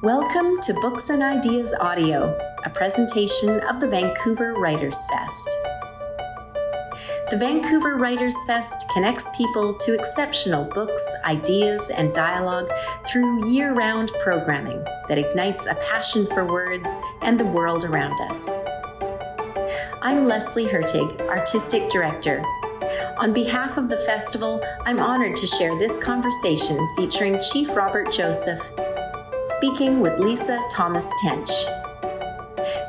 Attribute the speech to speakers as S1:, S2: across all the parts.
S1: Welcome to Books and Ideas Audio, a presentation of the Vancouver Writers Fest. The Vancouver Writers Fest connects people to exceptional books, ideas, and dialogue through year-round programming that ignites a passion for words and the world around us. I'm Leslie Hertig, Artistic Director. On behalf of the festival, I'm honored to share this conversation featuring Chief Robert Joseph, speaking with Lisa Thomas-Tench.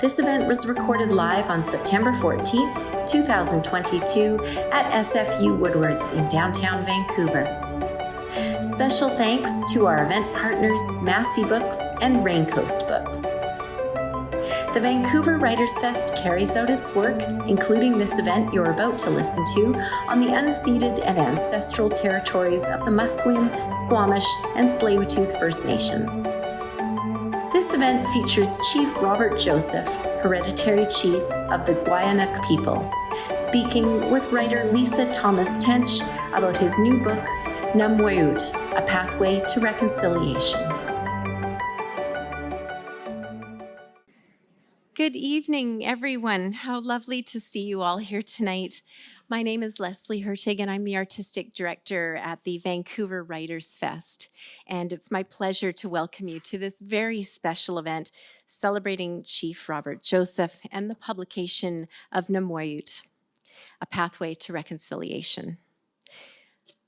S1: This event was recorded live on September 14th, 2022 at SFU Woodwards in downtown Vancouver. Special thanks to our event partners Massy Books and Raincoast Books. The Vancouver Writers Fest carries out its work, including this event you're about to listen to, on the unceded and ancestral territories of the Musqueam, Squamish, and Tsleil-Waututh First Nations. This event features Chief Robert Joseph, Hereditary Chief of the Gwawaenuk People, speaking with writer Lisa Thomas-Tench about his new book, Namwayut, A Pathway to Reconciliation. Good evening, everyone. How lovely to see you all here tonight. My name is Leslie Hertig, and I'm the Artistic Director at the Vancouver Writers Fest. And it's my pleasure to welcome you to this very special event celebrating Chief Robert Joseph and the publication of Namwayut, A Pathway to Reconciliation.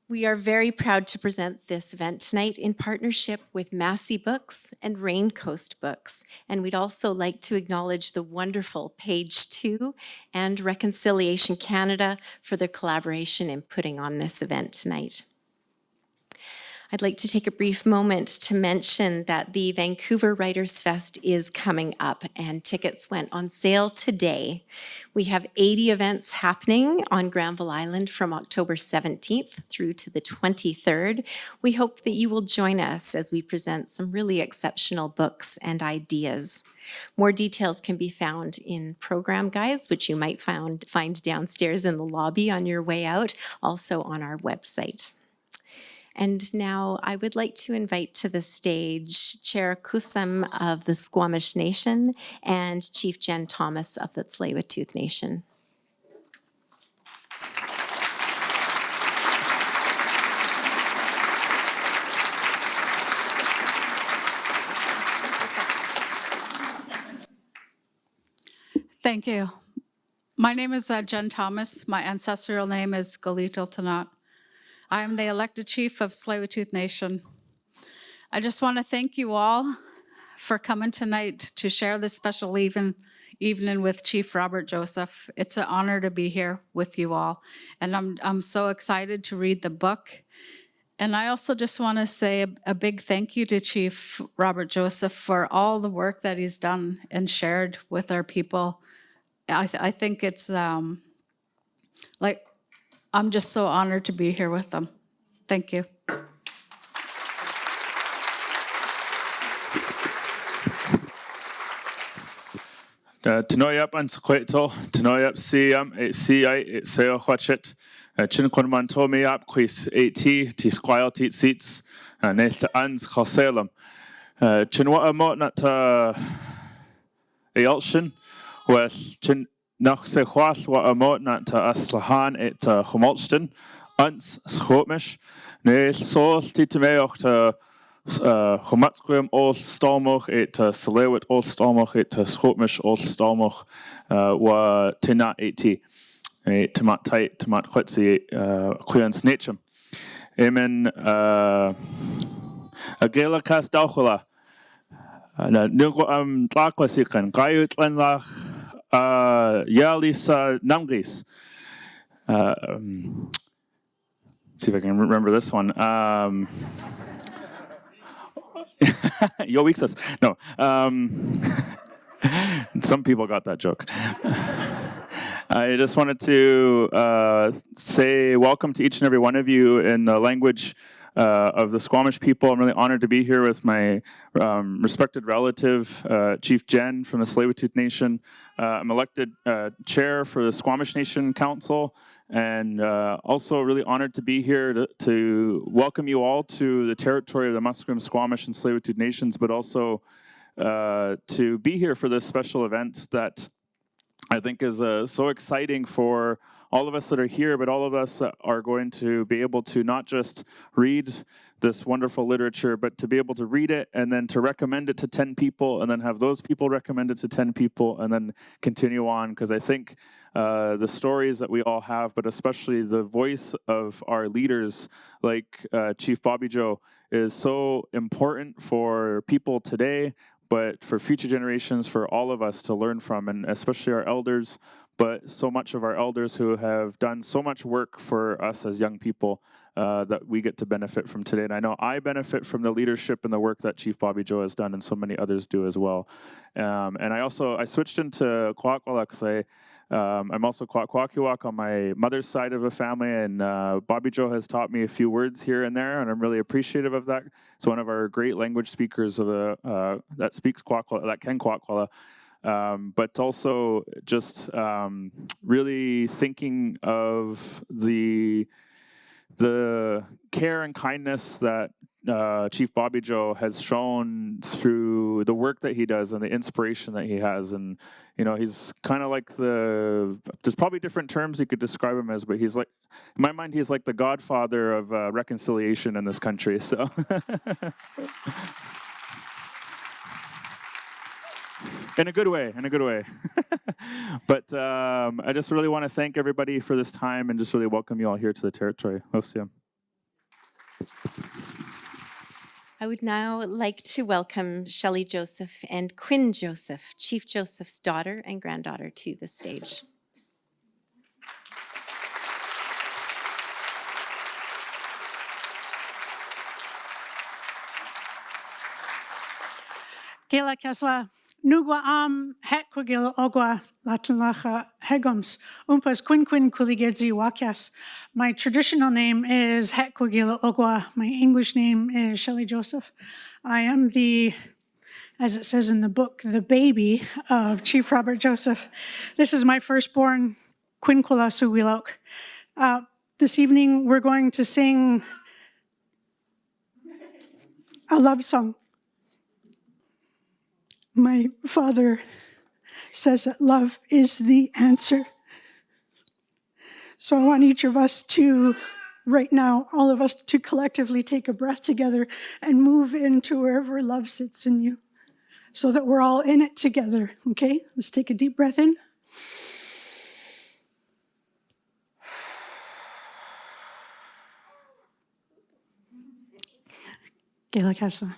S1: We are very proud to present this event tonight in partnership with Massy Books and Raincoast Books. And we'd also like to acknowledge the wonderful Page 2 and Reconciliation Canada for their collaboration in putting on this event tonight. I'd like to take a brief moment to mention that the Vancouver Writers Fest is coming up and tickets went on sale today. We have 80 events happening on Granville Island from October 17th through to the 23rd. We hope that you will join us as we present some really exceptional books and ideas. More details can be found in program guides, which you might find downstairs in the lobby on your way out, also on our website. And now I would like to invite to the stage Chair Kusam of the Squamish Nation and Chief Jen Thomas of the Tsleil-Waututh Nation.
S2: Thank you. My name is Jen Thomas. My ancestral name is Galital Tanat. I am the elected chief of Tsleil-Waututh Nation. I just want to thank you all for coming tonight to share this special evening with Chief Robert Joseph. It's an honor to be here with you all. And I'm so excited to read the book. And I also just want to say a big thank you to Chief Robert Joseph for all the work that he's done and shared with our people. I think it's I'm just so honored to be here with them. Thank you.
S3: Tanoyap and Sequeto, Tanoyap Siam, CI, Seo Hotchet, Chinkonman Tomiap, Quiz 80, Tisquile Teat Seats, Nelta Ans Hosalem. Chinwa Motnat Ealshin, with Chin. Nach se chwall wa amotnat aslahan et chomolston, ans schotmish, neil sol titameoch ta chomatsquim ol stalmoch et salewit ol stalmoch et schotmish ol stalmoch wa tinat eti, tomat tight, tomat chwetsi queans nachum. Amen a gela cast dauchula. Na nugo am tlakwasikan, gayut lanlach. Lisa Namgis. See if I can remember this one. Yo Weeksus. No. Some people got that joke. I just wanted to say welcome to each and every one of you in the language of the Squamish people. I'm really honored to be here with my respected relative, Chief Jen from the Tsleil-Waututh Nation. I'm elected chair for the Squamish Nation Council, and also really honored to be here to welcome you all to the territory of the Musqueam, Squamish, and Tsleil-Waututh Nations, but also to be here for this special event that I think is so exciting for all of us that are here, but all of us that are going to be able to not just read this wonderful literature, but to be able to read it and then to recommend it to 10 people and then have those people recommend it to 10 people and then continue on. Because I think the stories that we all have, but especially the voice of our leaders like Chief Bobby Joe is so important for people today, but for future generations, for all of us to learn from, and especially our elders, but so much of our elders who have done so much work for us as young people that we get to benefit from today. And I know I benefit from the leadership and the work that Chief Bobby Joe has done, and so many others do as well. And I switched into Kwakwala because I'm also Kwakwakiwak on my mother's side of a family, and Bobby Joe has taught me a few words here and there, and I'm really appreciative of that. It's one of our great language speakers of that speaks Kwakwala, that can Kwakwala. But also just really thinking of the care and kindness that Chief Bobby Joe has shown through the work that he does and the inspiration that he has. And, you know, he's kind of like there's probably different terms you could describe him as, but he's like, in my mind, he's like the godfather of reconciliation in this country. So. In a good way. But I just really want to thank everybody for this time and just really welcome you all here to the territory. Hostia.
S1: I would now like to welcome Shelley Joseph and Quinn Joseph, Chief Joseph's daughter and granddaughter, to the stage.
S4: Gela Kesla, Nugwa Het Kwagila Ogwa Latinlacha Hegoms, Umpas Quin Kuligedzi Wakias. My traditional name is Het Kwagila Ogwa. My English name is Shelley Joseph. I am as it says in the book, the baby of Chief Robert Joseph. This is my firstborn, Quinquila Suwilok. This evening we're going to sing a love song. My father says that love is the answer. So I want each of us to, right now, all of us to collectively take a breath together and move into wherever love sits in you so that we're all in it together, okay? Let's take a deep breath in. Gela Kesla.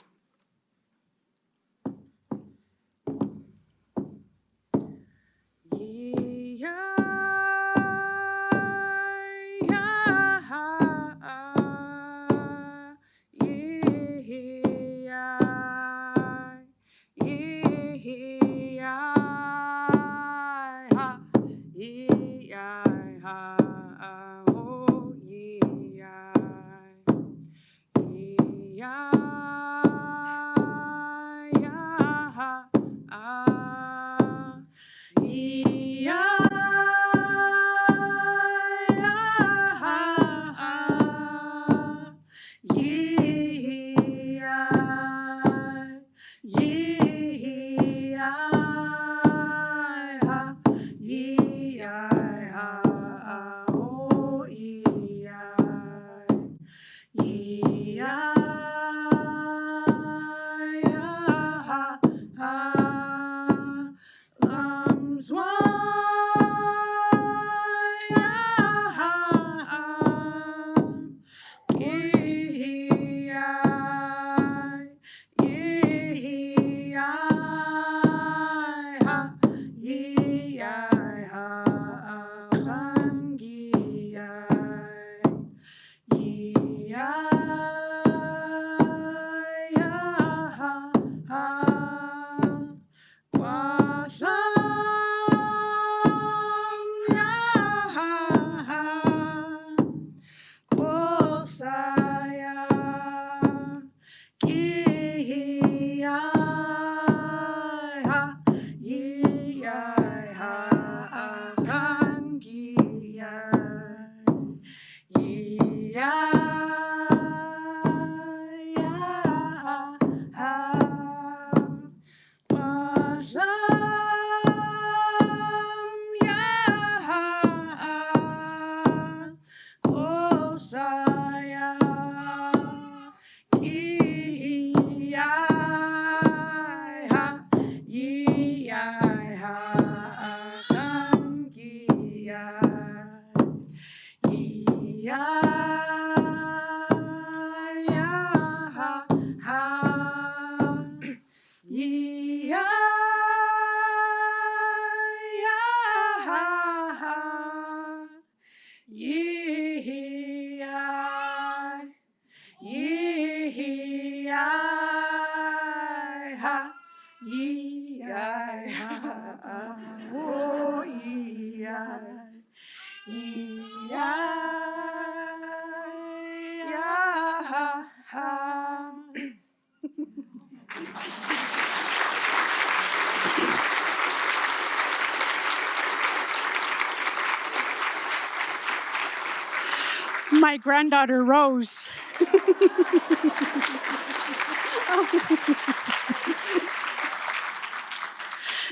S4: My granddaughter Rose.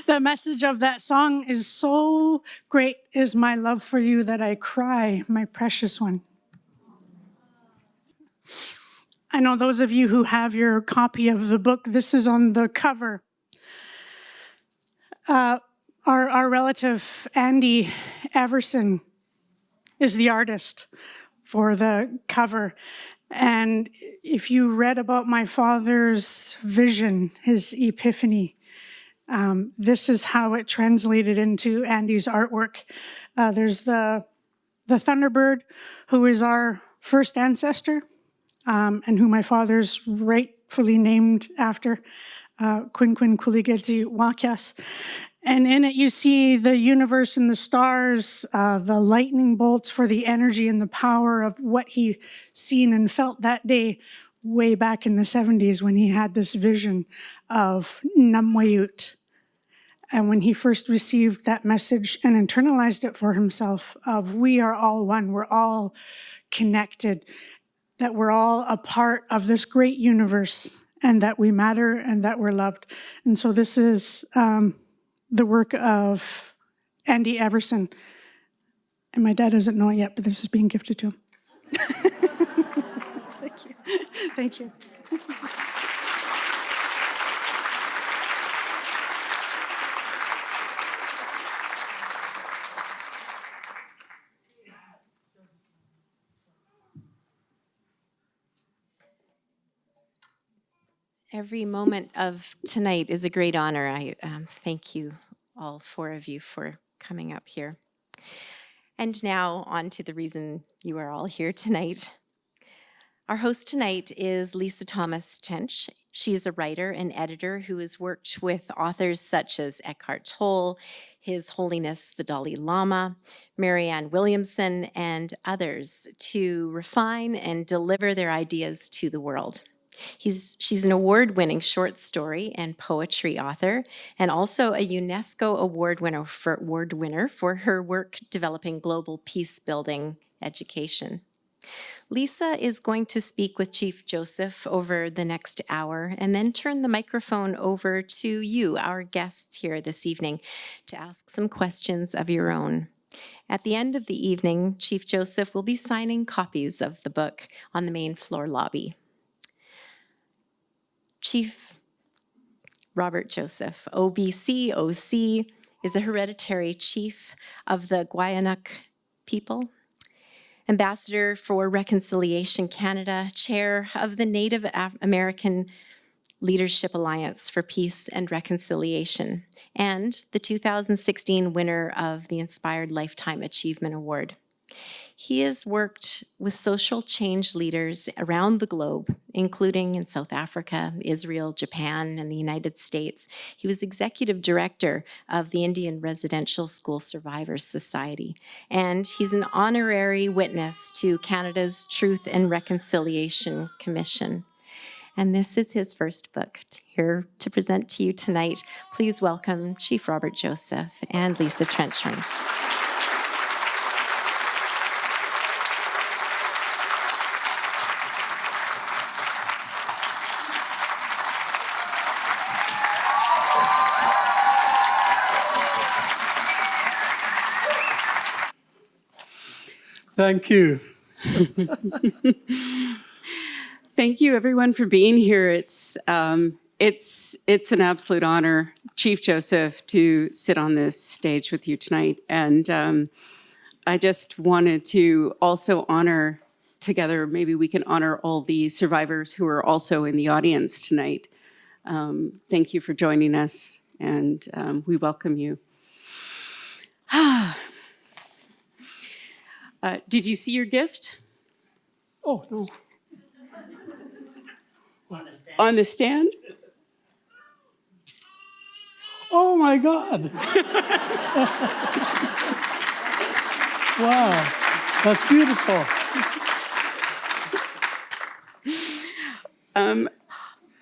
S4: The message of that song is, so great is my love for you that I cry, my precious one. I know those of you who have your copy of the book, this is on the cover. Our relative, Andy Everson, is the artist for the cover. And if you read about my father's vision, his epiphany, this is how it translated into Andy's artwork. There's the Thunderbird, who is our first ancestor, and who my father's rightfully named after, Quinquin Kuligedzi Wakias. And in it, you see the universe and the stars, the lightning bolts for the energy and the power of what he seen and felt that day, way back in the 70s when he had this vision of Namwayut. And when he first received that message and internalized it for himself of we are all one, we're all connected, that we're all a part of this great universe and that we matter and that we're loved. And so this is the work of Andy Everson. And my dad doesn't know it yet, but this is being gifted to him. Thank you. Thank you.
S1: Every moment of tonight is a great honor. I thank you, all four of you, for coming up here. And now on to the reason you are all here tonight. Our host tonight is Lisa Thomas-Tench. She is a writer and editor who has worked with authors such as Eckhart Tolle, His Holiness the Dalai Lama, Marianne Williamson, and others to refine and deliver their ideas to the world. She's an award-winning short story and poetry author, and also a UNESCO award winner for her work developing global peace-building education. Lisa is going to speak with Chief Joseph over the next hour and then turn the microphone over to you, our guests here this evening, to ask some questions of your own. At the end of the evening, Chief Joseph will be signing copies of the book on the main floor lobby. Chief Robert Joseph, OBC, OC, is a hereditary chief of the Gwawaenuk People, Ambassador for Reconciliation Canada, Chair of the Native American Leadership Alliance for Peace and Reconciliation, and the 2016 winner of the Inspired Lifetime Achievement Award. He has worked with social change leaders around the globe, including in South Africa, Israel, Japan, and the United States. He was executive director of the Indian Residential School Survivors Society, and he's an honorary witness to Canada's Truth and Reconciliation Commission. And this is his first book here to present to you tonight. Please welcome Chief Robert Joseph and Lisa Trenchard.
S5: Thank you.
S6: Thank you, everyone, for being here. It's an absolute honor, Chief Joseph, to sit on this stage with you tonight. And I just wanted to also honor together, maybe we can honor all the survivors who are also in the audience tonight. Thank you for joining us, and we welcome you. Did you see your gift?
S5: Oh, no.
S6: On the stand?
S5: Oh my God. Wow, that's beautiful.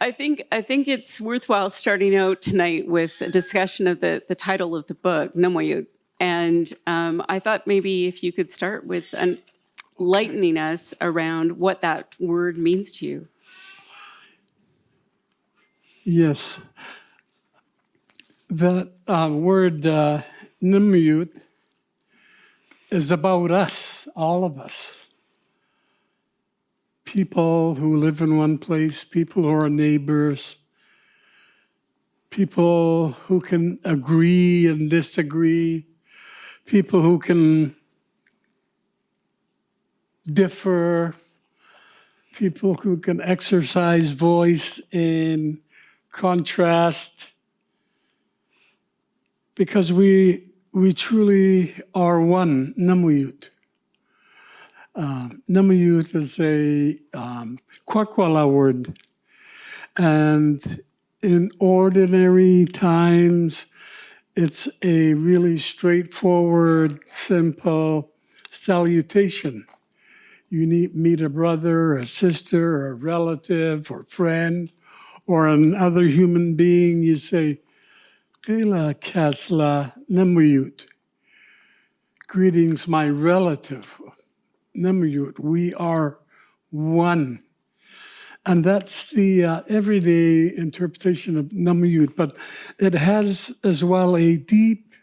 S6: I think it's worthwhile starting out tonight with a discussion of the title of the book, Namwayut. And I thought maybe if you could start with enlightening us around what that word means to you.
S5: Yes. That word, Namwayut, is about us, all of us. People who live in one place, people who are neighbors, people who can agree and disagree, people who can differ, people who can exercise voice in contrast, because we truly are one, Namwayut. Namwayut is a Kwakwala word, and in ordinary times, it's a really straightforward, simple salutation. You meet a brother, a sister, a relative, or friend, or another human being, you say, Kila kasla Namwayut. Greetings, my relative. Namwayut, we are one. And that's the everyday interpretation of Namwayut, but it has as well a deep,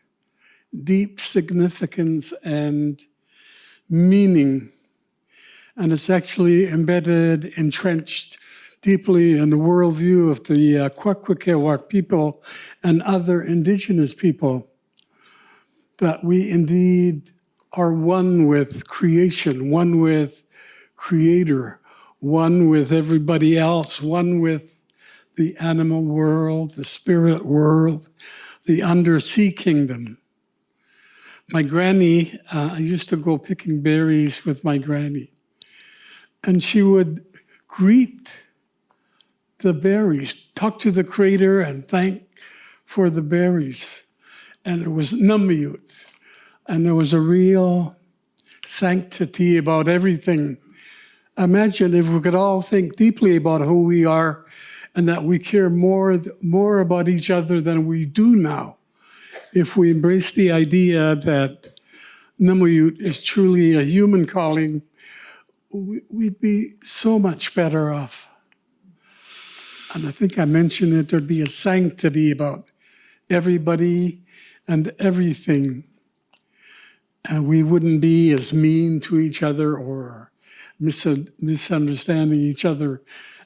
S5: deep significance and meaning. And it's actually embedded, entrenched deeply in the worldview of the Gwawaenuk people and other indigenous people, that we indeed are one with creation, one with Creator, one with everybody else, one with the animal world, the spirit world, the undersea kingdom. My granny, I used to go picking berries with my granny, and she would greet the berries, talk to the Creator and thank for the berries. And it was Namwayut. And there was a real sanctity about everything. Imagine if we could all think deeply about who we are and that we care more about each other than we do now. If we embrace the idea that Namwayut is truly a human calling, we'd be so much better off. And I think I mentioned it, there'd be a sanctity about everybody and everything. And we wouldn't be as mean to each other or misunderstanding each other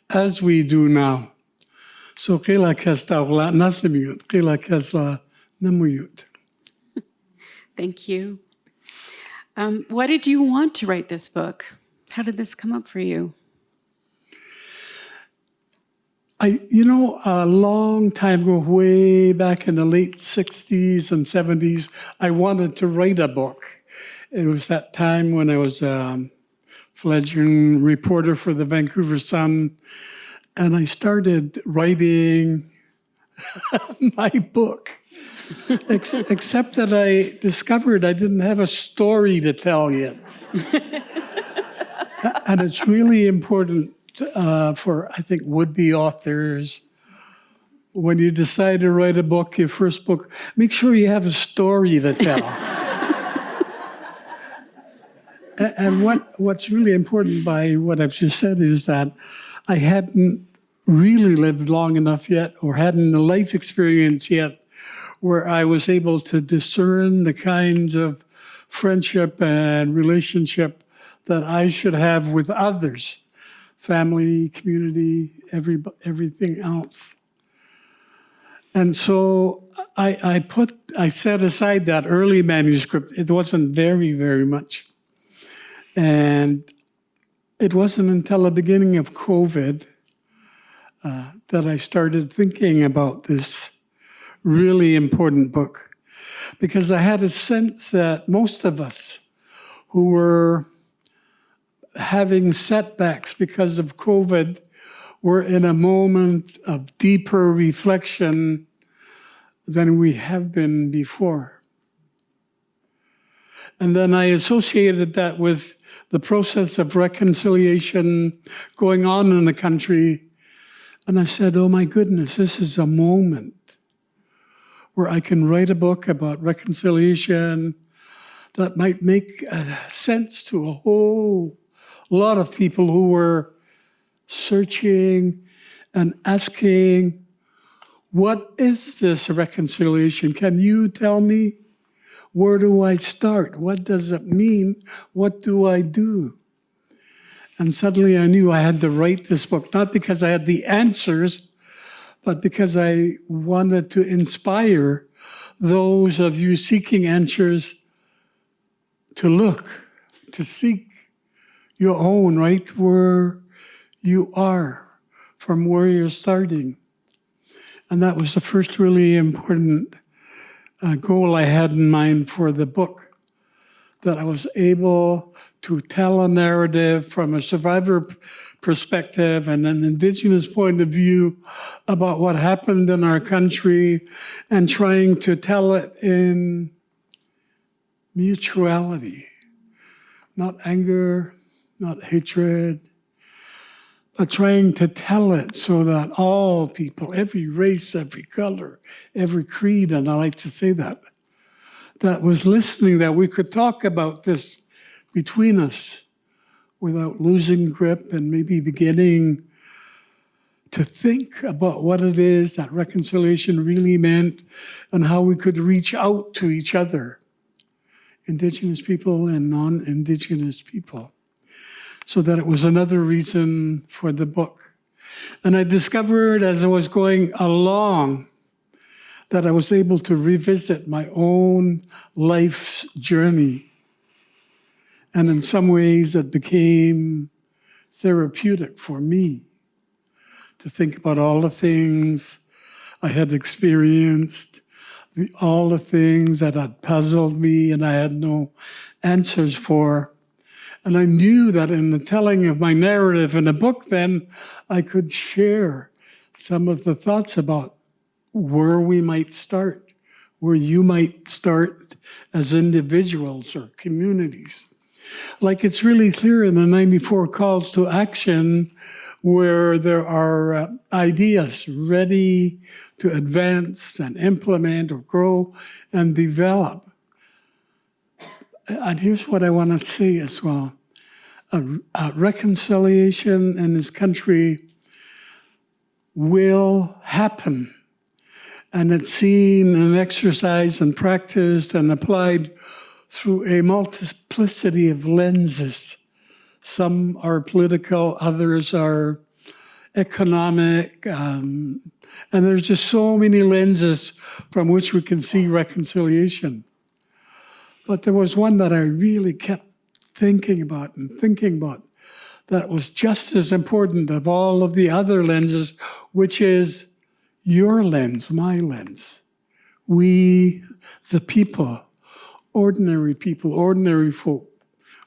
S5: as we do now. So, Kila Kesta Nathamut, Kila Kesta Namwayut.
S6: Thank you. Why did you want to write this book? How did this come up for you?
S5: A long time ago, way back in the late 60s and 70s, I wanted to write a book. It was that time when I was a fledgling reporter for the Vancouver Sun, and I started writing my book, except that I discovered I didn't have a story to tell yet. And it's really important for, I think, would-be authors, when you decide to write a book, your first book, make sure you have a story to tell. And what's really important by what I've just said is that I hadn't really lived long enough yet, or hadn't a life experience yet, where I was able to discern the kinds of friendship and relationship that I should have with others. Family, community, everything else. And so I set aside that early manuscript. It wasn't very, very much. And it wasn't until the beginning of COVID that I started thinking about this really important book. Because I had a sense that most of us who were having setbacks because of COVID, we're in a moment of deeper reflection than we have been before. And then I associated that with the process of reconciliation going on in the country. And I said, oh my goodness, this is a moment where I can write a book about reconciliation that might make sense to a whole lot of people who were searching and asking, what is this reconciliation? Can you tell me? Where do I start? What does it mean? What do I do? And suddenly I knew I had to write this book, not because I had the answers, but because I wanted to inspire those of you seeking answers to look, to seek your own right where you are, from where you're starting. And that was the first really important goal I had in mind for the book, that I was able to tell a narrative from a survivor perspective and an Indigenous point of view about what happened in our country, and trying to tell it in mutuality, not anger, not hatred, but trying to tell it so that all people, every race, every color, every creed, and I like to say that was listening, that we could talk about this between us without losing grip, and maybe beginning to think about what it is that reconciliation really meant and how we could reach out to each other, Indigenous people and non-Indigenous people. So that it was another reason for the book. And I discovered as I was going along that I was able to revisit my own life's journey. And in some ways it became therapeutic for me to think about all the things I had experienced, all the things that had puzzled me and I had no answers for. And I knew that in the telling of my narrative in a book, then I could share some of the thoughts about where we might start, where you might start as individuals or communities. Like it's really clear in the 94 calls to action, where there are ideas ready to advance and implement or grow and develop. And here's what I want to say as well. A reconciliation in this country will happen. And it's seen and exercised and practiced and applied through a multiplicity of lenses. Some are political, others are economic, and there's just so many lenses from which we can see reconciliation. But there was one that I really kept thinking about that was just as important of all of the other lenses, which is your lens, my lens. We, the people, ordinary folk,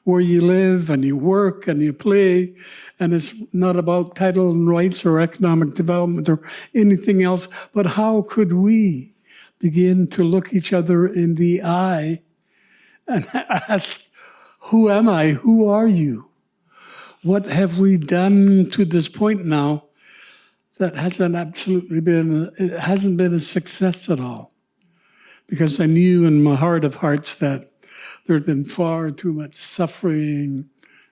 S5: where you live and you work and you play, and it's not about title and rights or economic development or anything else, but how could we begin to look each other in the eye and ask, who am I? Who are you? What have we done to this point now that hasn't been a success at all? Because I knew in my heart of hearts that there had been far too much suffering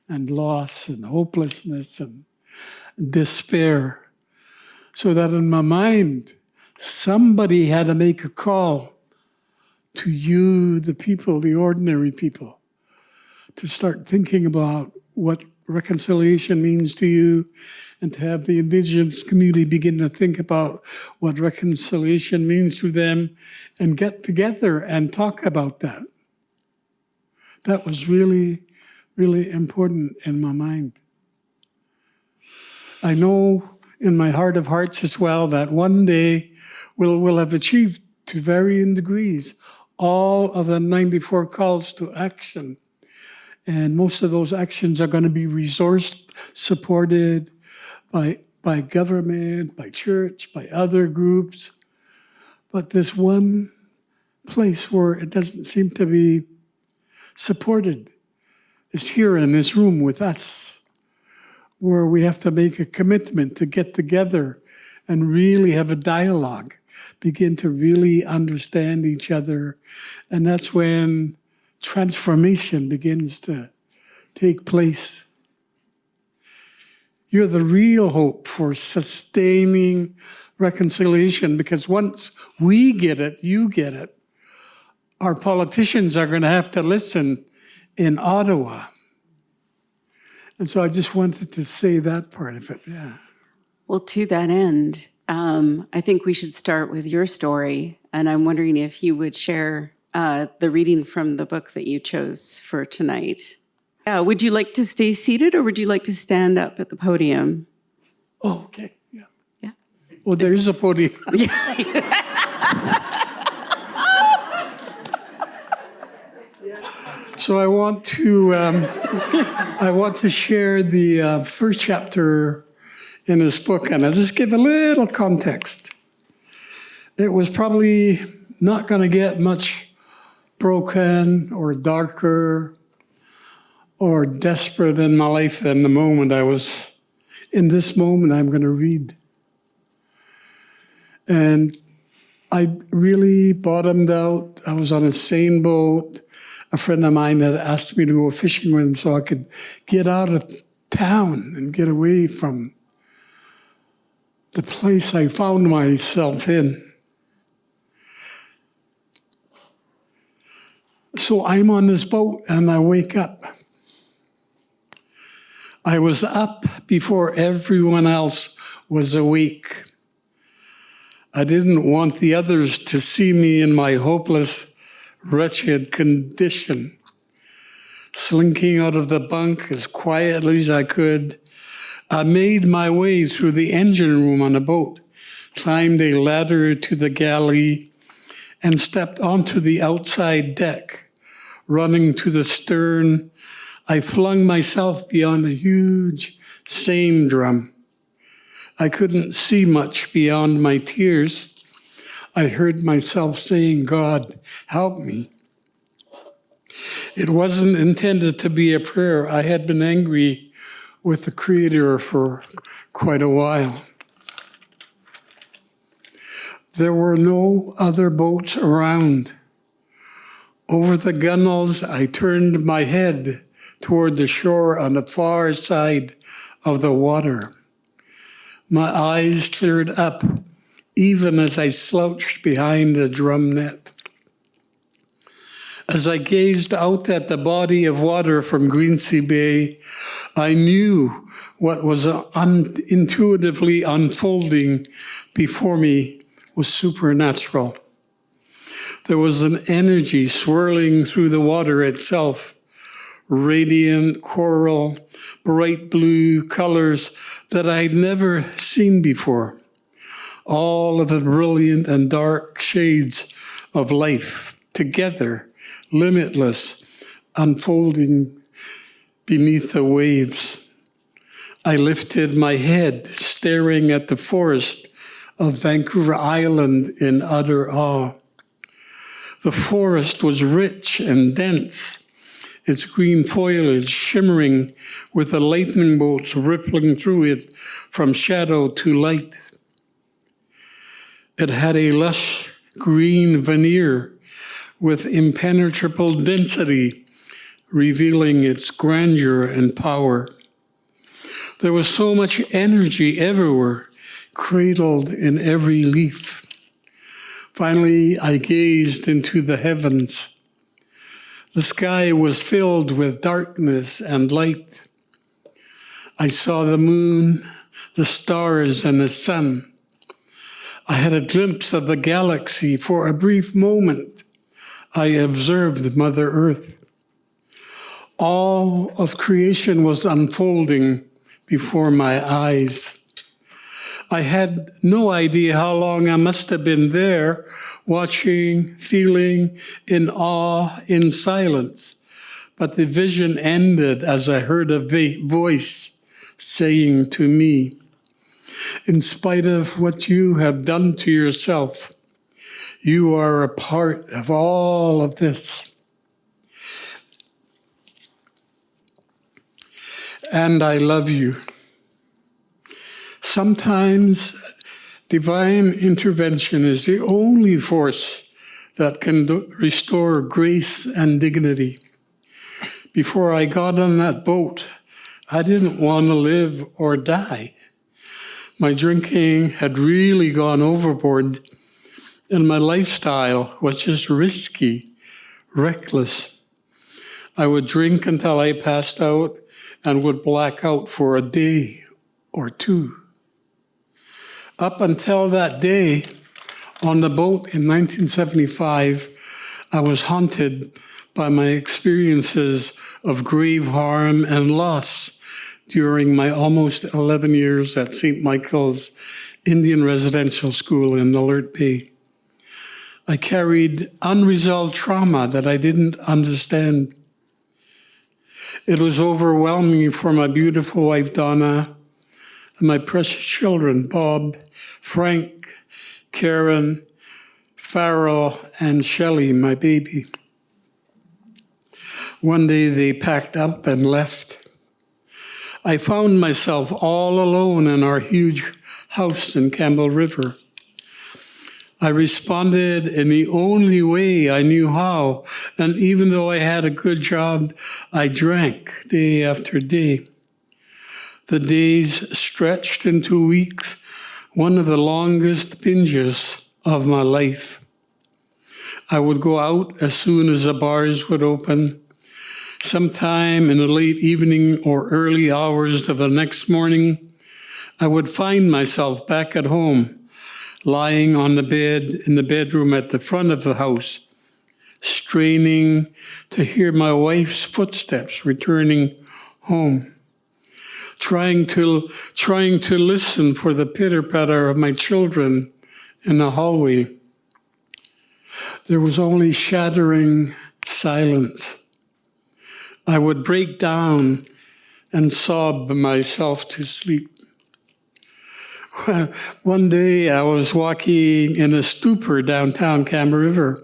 S5: and loss and hopelessness and despair. So that in my mind, somebody had to make a call to you, the people, the ordinary people, to start thinking about what reconciliation means to you, and to have the Indigenous community begin to think about what reconciliation means to them and get together and talk about that. That was really, really important in my mind. I know in my heart of hearts as well that one day we'll have achieved to varying degrees all of the 94 calls to action. And most of those actions are going to be resourced, supported by government, by church, by other groups. But this one place where it doesn't seem to be supported is here in this room with us, where we have to make a commitment to get together and really have a dialogue, begin to really understand each other. And that's when transformation begins to take place. You're the real hope for sustaining reconciliation, because once we get it, you get it, our politicians are going to have to listen in Ottawa. And so I just wanted to say that part of it, yeah.
S6: Well, to that end, I think we should start with your story. And I'm wondering if you would share the reading from the book that you chose for tonight. Would you like to stay seated, or would you like to stand up at the podium?
S5: Oh, okay, yeah.
S6: Yeah.
S5: Well, there is a podium. So I want to share the first chapter in this book, and I'll just give a little context. It was probably not going to get much broken or darker or desperate in my life than the moment I was in this moment I'm going to read. And I really bottomed out. I was on a seine boat. A friend of mine had asked me to go fishing with him so I could get out of town and get away from the place I found myself in. So I'm on this boat and I wake up. I was up before everyone else was awake. I didn't want the others to see me in my hopeless, wretched condition. Slinking out of the bunk as quietly as I could, I made my way through the engine room on a boat, climbed a ladder to the galley, and stepped onto the outside deck. Running to the stern, I flung myself beyond a huge seine drum. I couldn't see much beyond my tears. I heard myself saying, "God, help me." It wasn't intended to be a prayer. I had been angry with the Creator for quite a while. There were no other boats around. Over the gunwales, I turned my head toward the shore on the far side of the water. My eyes cleared up, even as I slouched behind the drum net. As I gazed out at the body of water from Greensea Bay, I knew what was intuitively unfolding before me was supernatural. There was an energy swirling through the water itself, radiant coral, bright blue colors that I'd never seen before. All of the brilliant and dark shades of life together, limitless, unfolding beneath the waves. I lifted my head, staring at the forest of Vancouver Island in utter awe. The forest was rich and dense, its green foliage shimmering with the lightning bolts rippling through it from shadow to light. It had a lush green veneer with impenetrable density, revealing its grandeur and power. There was so much energy everywhere, cradled in every leaf. Finally, I gazed into the heavens. The sky was filled with darkness and light. I saw the moon, the stars, and the sun. I had a glimpse of the galaxy for a brief moment. I observed Mother Earth. All of creation was unfolding before my eyes. I had no idea how long I must have been there, watching, feeling, in awe, in silence. But the vision ended as I heard a voice saying to me, "In spite of what you have done to yourself, You are a part of all of this. And I love you. Sometimes divine intervention is the only force that can restore grace and dignity. Before I got on that boat, I didn't want to live or die. My drinking had really gone overboard, and my lifestyle was just risky, reckless. I would drink until I passed out and would black out for a day or two. Up until that day, on the boat in 1975, I was haunted by my experiences of grave harm and loss during my almost 11 years at St. Michael's Indian Residential School in Alert Bay. I carried unresolved trauma that I didn't understand. It was overwhelming for my beautiful wife, Donna, and my precious children, Bob, Frank, Karen, Farrell, and Shelley, my baby. One day they packed up and left. I found myself all alone in our huge house in Campbell River. I responded in the only way I knew how, and even though I had a good job, I drank day after day. The days stretched into weeks, one of the longest binges of my life. I would go out as soon as the bars would open. Sometime in the late evening or early hours of the next morning, I would find myself back at home, lying on the bed in the bedroom at the front of the house, straining to hear my wife's footsteps returning home, trying to listen for the pitter-patter of my children in the hallway. There was only shattering silence. I would break down and sob myself to sleep. One day I was walking in a stupor downtown Campbell River.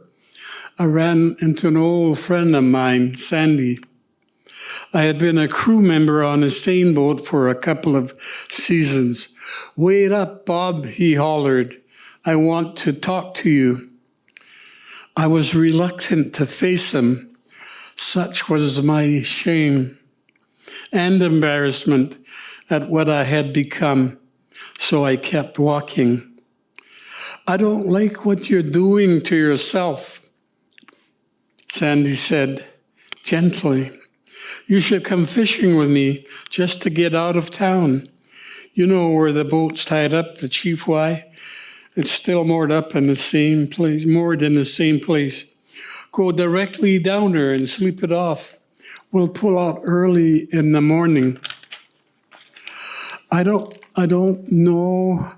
S5: I ran into an old friend of mine, Sandy. I had been a crew member on a seine boat for a couple of seasons. "Wait up, Bob," he hollered. "I want to talk to you." I was reluctant to face him. Such was my shame and embarrassment at what I had become, so I kept walking. "I don't like what you're doing to yourself," Sandy said gently. "You should come fishing with me just to get out of town. You know where the boat's tied up, the Chief Y? It's still moored up in the same place, moored in the same place. Go directly down there and sleep it off. We'll pull out early in the morning." I don't know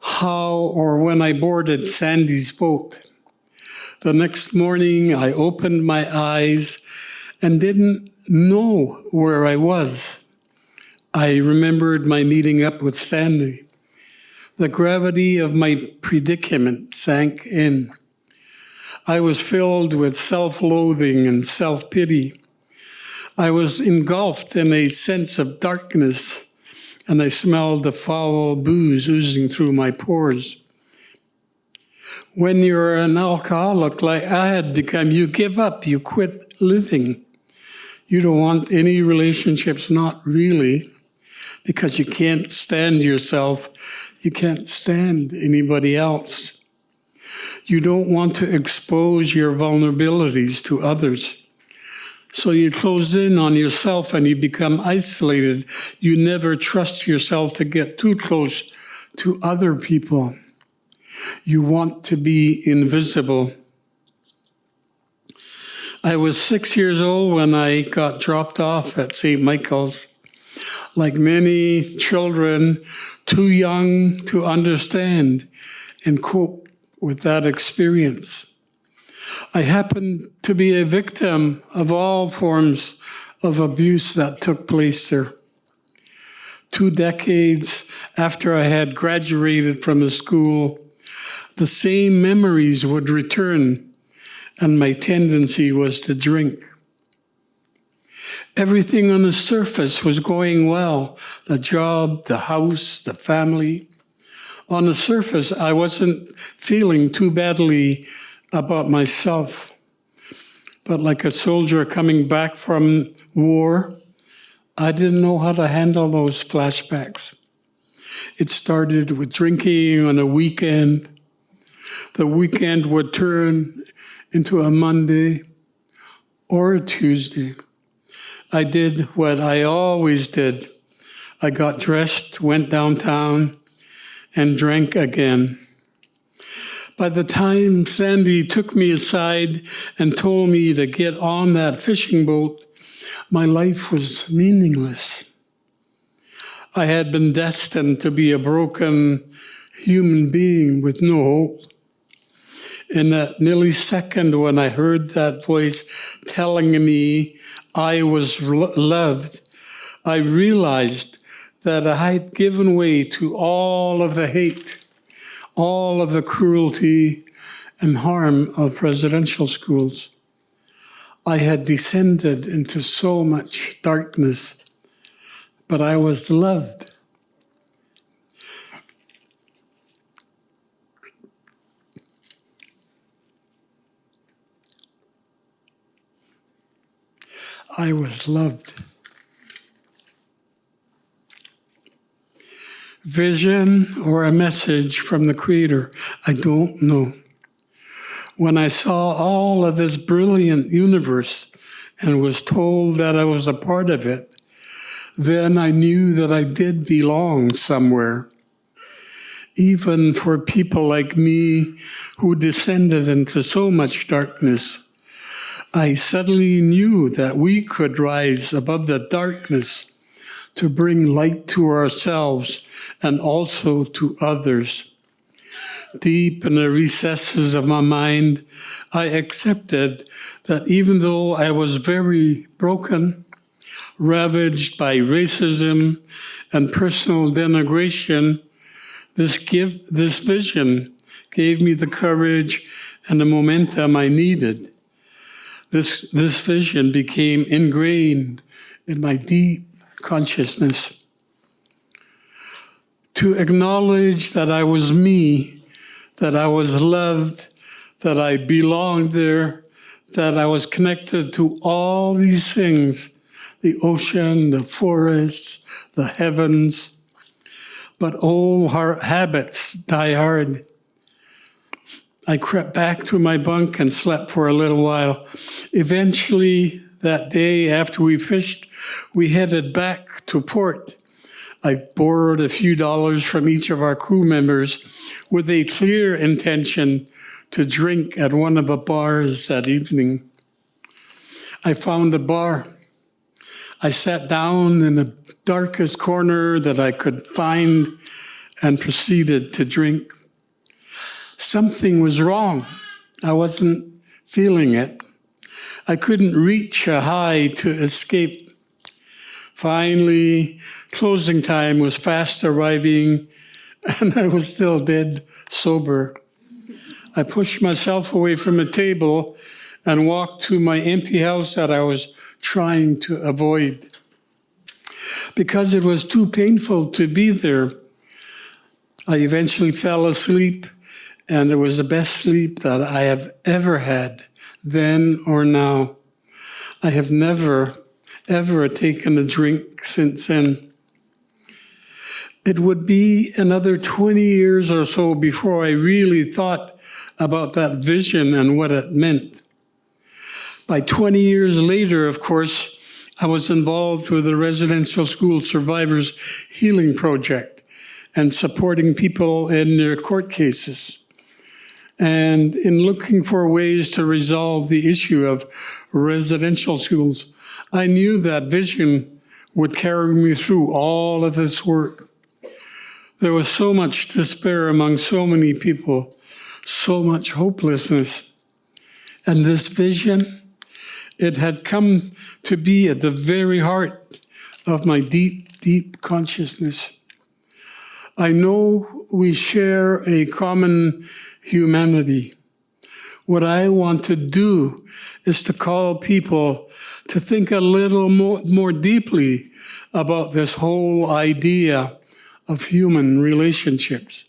S5: how or when I boarded Sandy's boat. The next morning, I opened my eyes and didn't know where I was. I remembered my meeting up with Sandy. The gravity of my predicament sank in. I was filled with self-loathing and self-pity. I was engulfed in a sense of darkness, and I smelled the foul booze oozing through my pores. When you're an alcoholic like I had become, you give up, you quit living. You don't want any relationships, not really, because you can't stand yourself. You can't stand anybody else. You don't want to expose your vulnerabilities to others. So you close in on yourself and you become isolated. You never trust yourself to get too close to other people. You want to be invisible. I was 6 years old when I got dropped off at St. Michael's. Like many children, too young to understand and cope with that experience. I happened to be a victim of all forms of abuse that took place there. 2 decades after I had graduated from the school, the same memories would return, and my tendency was to drink. Everything on the surface was going well, the job, the house, the family. On the surface, I wasn't feeling too badly about myself. But like a soldier coming back from war, I didn't know how to handle those flashbacks. It started with drinking on a weekend. The weekend would turn into a Monday or a Tuesday. I did what I always did. I got dressed, went downtown, and drank again. By the time Sandy took me aside and told me to get on that fishing boat, my life was meaningless. I had been destined to be a broken human being with no hope. In that millisecond when I heard that voice telling me I was loved, I realized that I had given way to all of the hate, all of the cruelty and harm of residential schools. I had descended into so much darkness, but I was loved. I was loved. Vision or a message from the Creator, I don't know. When I saw all of this brilliant universe and was told that I was a part of it, then I knew that I did belong somewhere. Even for people like me who descended into so much darkness, I suddenly knew that we could rise above the darkness to bring light to ourselves and also to others. Deep in the recesses of my mind, I accepted that even though I was very broken, ravaged by racism and personal denigration, this vision gave me the courage and the momentum I needed. This vision became ingrained in my deep consciousness. To acknowledge that I was me, that I was loved, that I belonged there, that I was connected to all these things, the ocean, the forests, the heavens. But old habits die hard. I crept back to my bunk and slept for a little while. Eventually, that day after we fished, we headed back to port. I borrowed a few dollars from each of our crew members with a clear intention to drink at one of the bars that evening. I found a bar. I sat down in the darkest corner that I could find and proceeded to drink. Something was wrong. I wasn't feeling it. I couldn't reach a high to escape. Finally, closing time was fast arriving, and I was still dead sober. I pushed myself away from the table and walked to my empty house that I was trying to avoid. Because it was too painful to be there, I eventually fell asleep, and it was the best sleep that I have ever had, then or now. I have never, ever taken a drink since then. It would be another 20 years or so before I really thought about that vision and what it meant. By 20 years later, of course, I was involved with the Residential School Survivors Healing Project and supporting people in their court cases. And in looking for ways to resolve the issue of residential schools, I knew that vision would carry me through all of this work. There was so much despair among so many people, so much hopelessness. And this vision, it had come to be at the very heart of my deep, deep consciousness. I know we share a common humanity. What I want to do is to call people to think a little more deeply about this whole idea of human relationships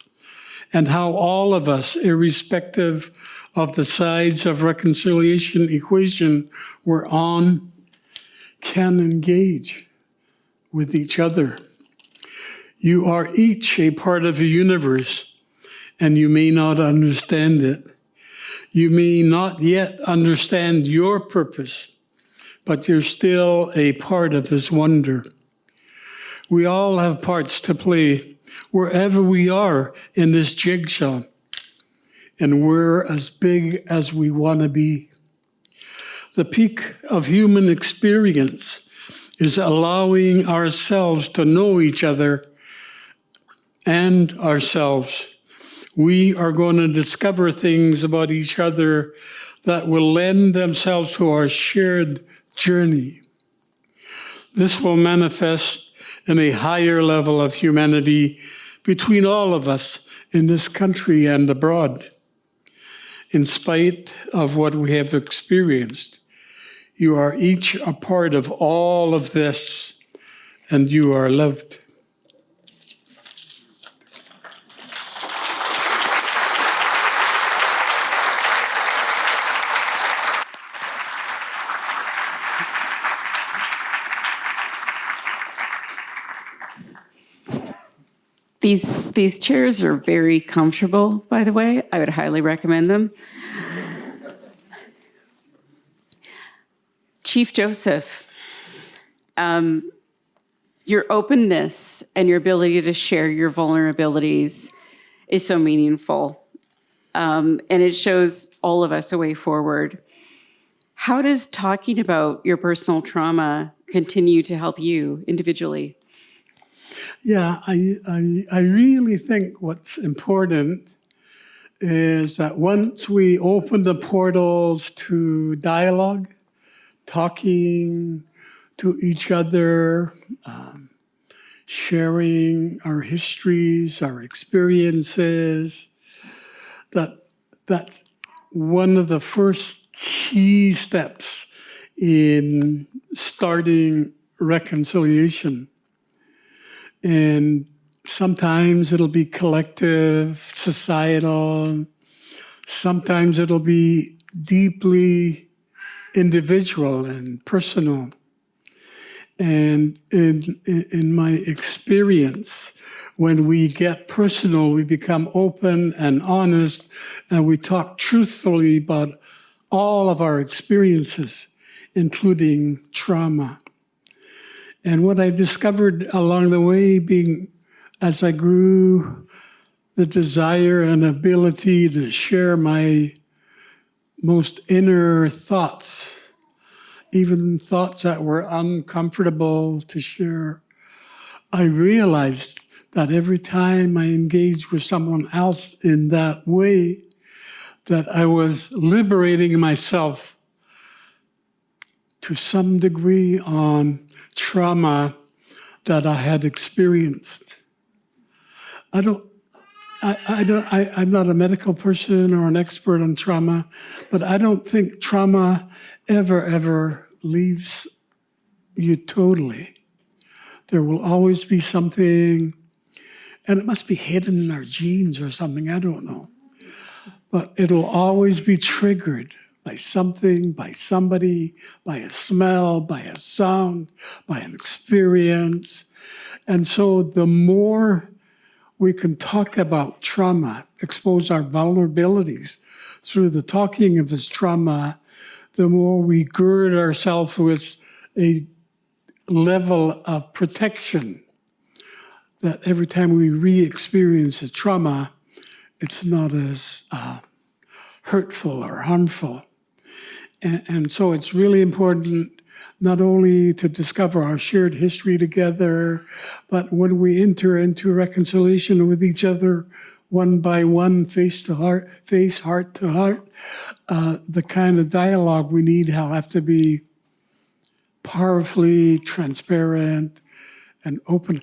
S5: and how all of us, irrespective of the sides of reconciliation equation we're on, can engage with each other. You are each a part of the universe, and you may not understand it. You may not yet understand your purpose, but you're still a part of this wonder. We all have parts to play wherever we are in this jigsaw, and we're as big as we want to be. The peak of human experience is allowing ourselves to know each other and ourselves. We are going to discover things about each other that will lend themselves to our shared journey. This will manifest in a higher level of humanity between all of us in this country and abroad. In spite of what we have experienced, you are each a part of all of this, and you are loved.
S6: These chairs are very comfortable, by the way. I would highly recommend them. Chief Joseph, your openness and your ability to share your vulnerabilities is so meaningful. And it shows all of us a way forward. How does talking about your personal trauma continue to help you individually?
S5: Yeah, I really think what's important is that once we open the portals to dialogue, talking to each other, sharing our histories, our experiences, that's one of the first key steps in starting reconciliation. And sometimes it'll be collective, societal. Sometimes it'll be deeply individual and personal. And in my experience, when we get personal, we become open and honest, and we talk truthfully about all of our experiences, including trauma. And what I discovered along the way, as I grew, the desire and ability to share my most inner thoughts, even thoughts that were uncomfortable to share, I realized that every time I engaged with someone else in that way, that I was liberating myself to some degree on trauma that I had experienced. I'm not a medical person or an expert on trauma, but I don't think trauma ever leaves you totally. There will always be something, and it must be hidden in our genes or something, I don't know. But it'll always be triggered by something, by somebody, by a smell, by a sound, by an experience. And so the more we can talk about trauma, expose our vulnerabilities through the talking of this trauma, the more we gird ourselves with a level of protection that every time we re-experience a trauma, it's not as hurtful or harmful. And so it's really important not only to discover our shared history together, but when we enter into reconciliation with each other, one by one, face to heart, heart to heart, the kind of dialogue we need have to be powerfully transparent and open.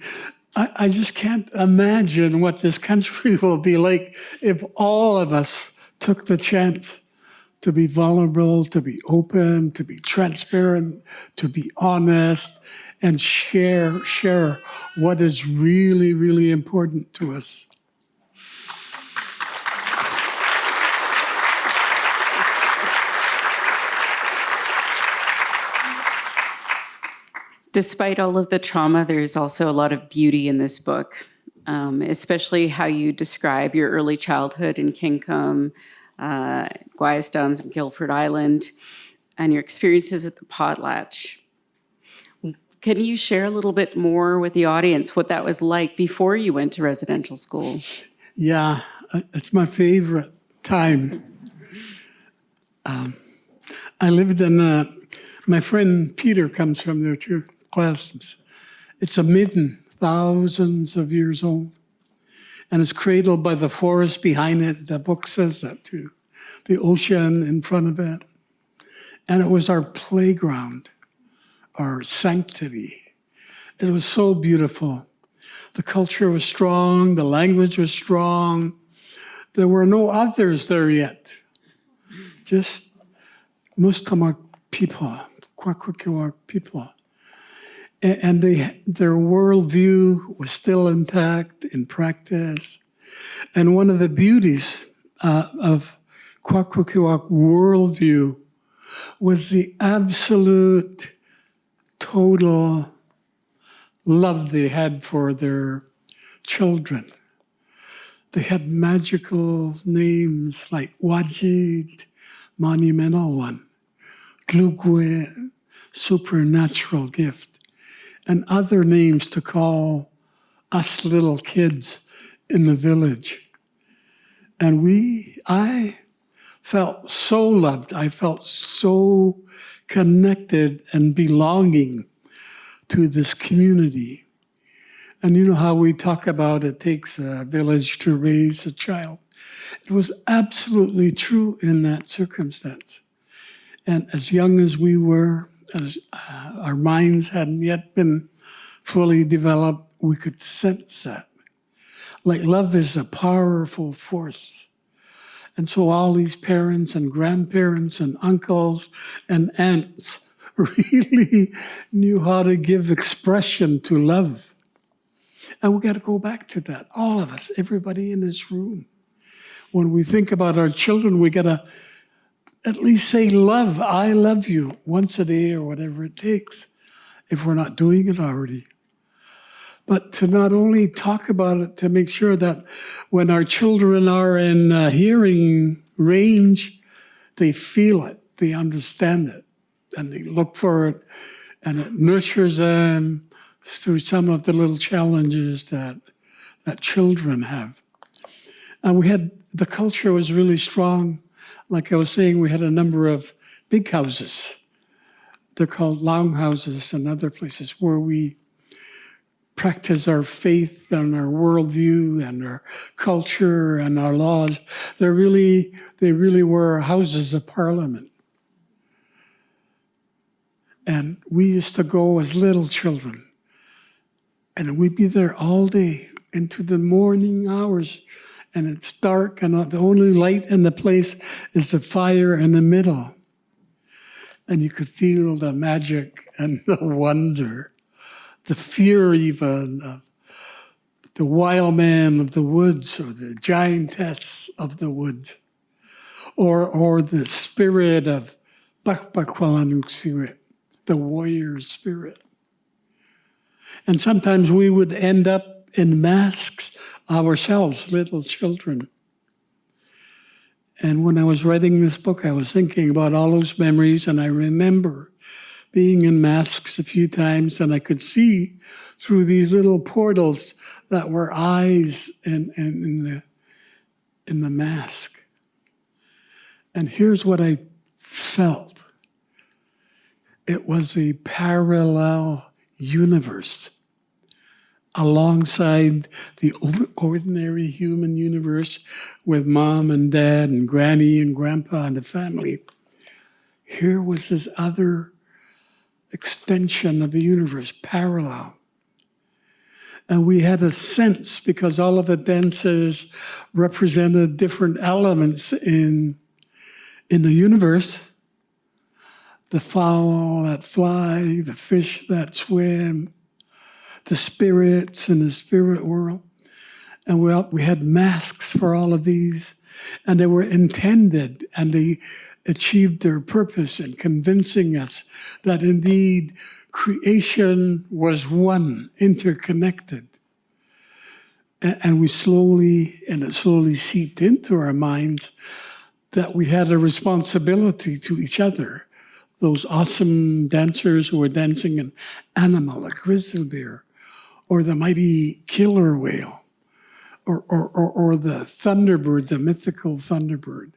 S5: I just can't imagine what this country will be like if all of us took the chance to be vulnerable, to be open, to be transparent, to be honest, and share what is really, really important to us.
S6: Despite all of the trauma, there's also a lot of beauty in this book, especially how you describe your early childhood in Kinkum, Gwawaenuk and Guilford Island, and your experiences at the Potlatch. Can you share a little bit more with the audience what that was like before you went to residential school?
S5: Yeah, it's my favorite time. I lived in, my friend Peter comes from there too, Classics. It's a midden, thousands of years old. And it's cradled by the forest behind it. The book says that too. The ocean in front of it. And it was our playground, our sanctity. It was so beautiful. The culture was strong, the language was strong. There were no others there yet. Just Musqueam people, Gwawaenuk people. And their worldview was still intact in practice. And one of the beauties of Gwawaenuk worldview was the absolute, total love they had for their children. They had magical names like Wajid, monumental one, Glugwe, supernatural gift, and other names to call us little kids in the village. And I felt so loved. I felt so connected and belonging to this community. And you know how we talk about it takes a village to raise a child. It was absolutely true in that circumstance. And as young as we were, as our minds hadn't yet been fully developed, we could sense that. Like love is a powerful force. And so all these parents and grandparents and uncles and aunts really knew how to give expression to love. And we got to go back to that, all of us, everybody in this room. When we think about our children, we got to at least say love, I love you, once a day or whatever it takes, if we're not doing it already. But to not only talk about it, to make sure that when our children are in hearing range, they feel it, they understand it, and they look for it, and it nurtures them through some of the little challenges that children have. And the culture was really strong. Like I was saying, we had a number of big houses. They're called longhouses and other places where we practice our faith and our worldview and our culture and our laws. They really were houses of parliament. And we used to go as little children. And we'd be there all day into the morning hours. And it's dark, and the only light in the place is the fire in the middle. And you could feel the magic and the wonder, the fear even of the wild man of the woods or the giantess of the woods, or the spirit of Gwawaenuk, the warrior spirit. And sometimes we would end up in masks ourselves, little children. And when I was writing this book, I was thinking about all those memories, and I remember being in masks a few times, and I could see through these little portals that were eyes in the mask. And here's what I felt. It was a parallel universe alongside the ordinary human universe with mom and dad and granny and grandpa and the family. Here was this other extension of the universe, parallel. And we had a sense, because all of the dances represented different elements in the universe. The fowl that fly, the fish that swim, the spirits in the spirit world. And we had masks for all of these, and they were intended, and they achieved their purpose in convincing us that indeed creation was one, interconnected. And it slowly seeped into our minds that we had a responsibility to each other. Those awesome dancers who were dancing an animal, a grizzly bear, or the mighty killer whale, or the thunderbird, the mythical thunderbird.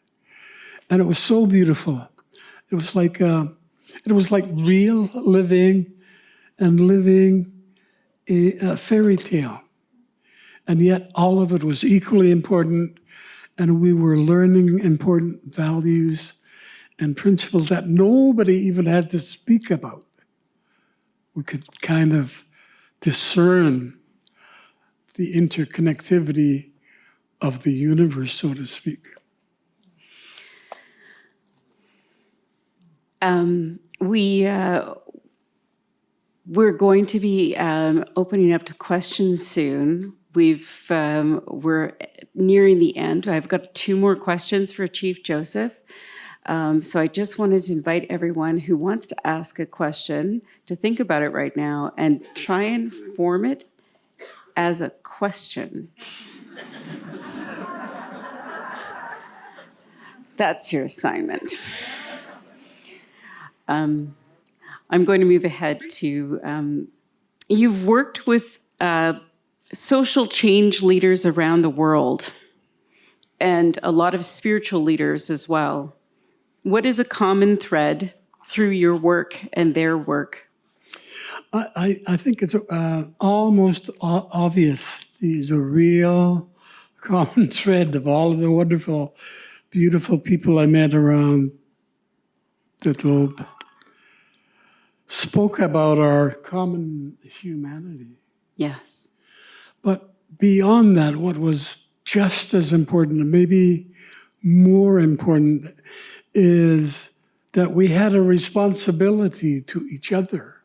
S5: And it was so beautiful. It was like real living a fairy tale. And yet all of it was equally important, and we were learning important values and principles that nobody even had to speak about. We could kind of discern the interconnectivity of the universe, so to speak.
S6: We're going to be opening up to questions soon. We're nearing the end. I've got 2 more questions for Chief Joseph. So I just wanted to invite everyone who wants to ask a question to think about it right now and try and form it as a question. That's your assignment. I'm going to move ahead to, you've worked with social change leaders around the world and a lot of spiritual leaders as well. What is a common thread through your work and their work?
S5: I think it's almost obvious. There's a real common thread of all of the wonderful, beautiful people I met around the globe. Spoke about our common humanity.
S6: Yes.
S5: But beyond that, what was just as important, and maybe more important, is that we had a responsibility to each other.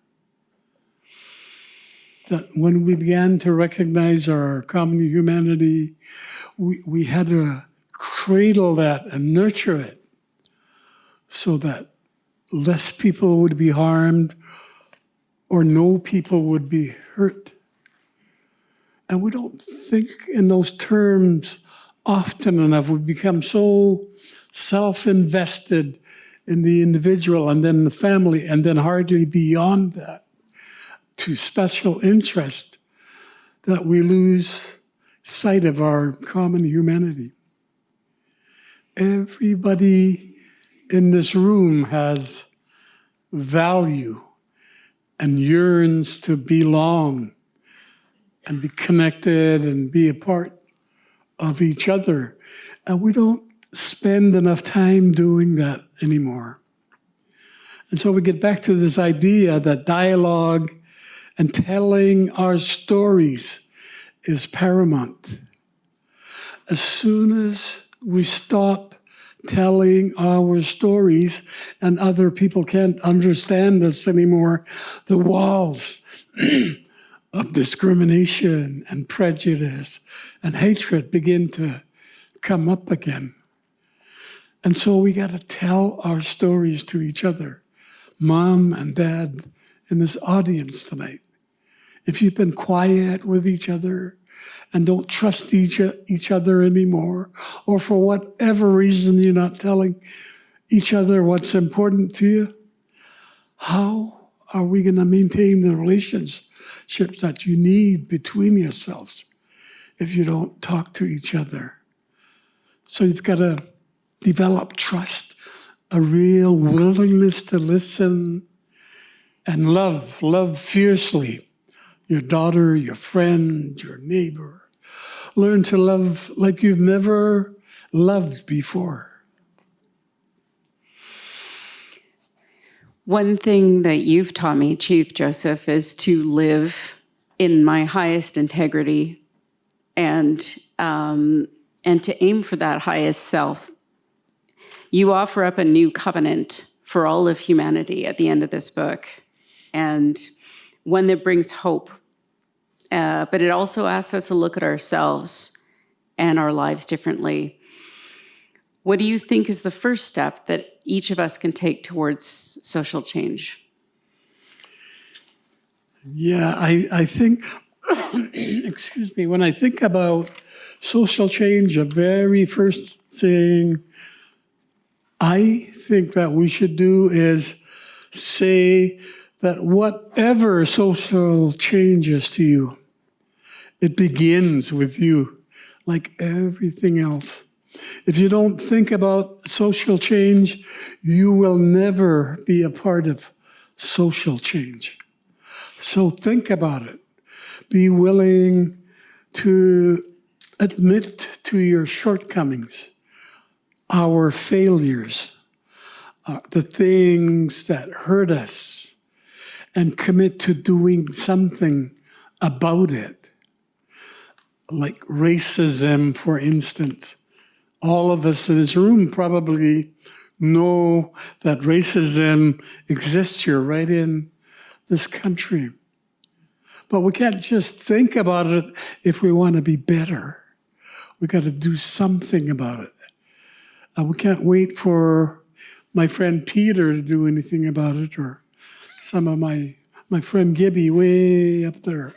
S5: That when we began to recognize our common humanity, we had to cradle that and nurture it so that less people would be harmed or no people would be hurt. And we don't think in those terms often enough. We become so self-invested in the individual and then the family, and then hardly beyond that to special interest, that we lose sight of our common humanity. Everybody in this room has value and yearns to belong and be connected and be a part of each other. And we don't spend enough time doing that anymore. And so we get back to this idea that dialogue and telling our stories is paramount. As soon as we stop telling our stories and other people can't understand us anymore, the walls of discrimination and prejudice and hatred begin to come up again. And so we got to tell our stories to each other. Mom and Dad in this audience tonight, if you've been quiet with each other and don't trust each other anymore, or for whatever reason you're not telling each other what's important to you, how are we going to maintain the relationships that you need between yourselves if you don't talk to each other? So you've got to develop trust, a real willingness to listen and love fiercely. Your daughter, your friend, your neighbor. Learn to love like you've never loved before.
S6: One thing that you've taught me, Chief Joseph, is to live in my highest integrity and to aim for that highest self. You offer up a new covenant for all of humanity at the end of this book, and one that brings hope. But it also asks us to look at ourselves and our lives differently. What do you think is the first step that each of us can take towards social change?
S5: Yeah, I think, excuse me, when I think about social change, the very first thing I think that we should do is say that whatever social change is to you, it begins with you, like everything else. If you don't think about social change, you will never be a part of social change. So think about it. Be willing to admit to your shortcomings, our failures, the things that hurt us, and commit to doing something about it. Like racism, for instance. All of us in this room probably know that racism exists here right in this country. But we can't just think about it if we want to be better. We got to do something about it. We can't wait for my friend Peter to do anything about it, or some of my friend Gibby way up there.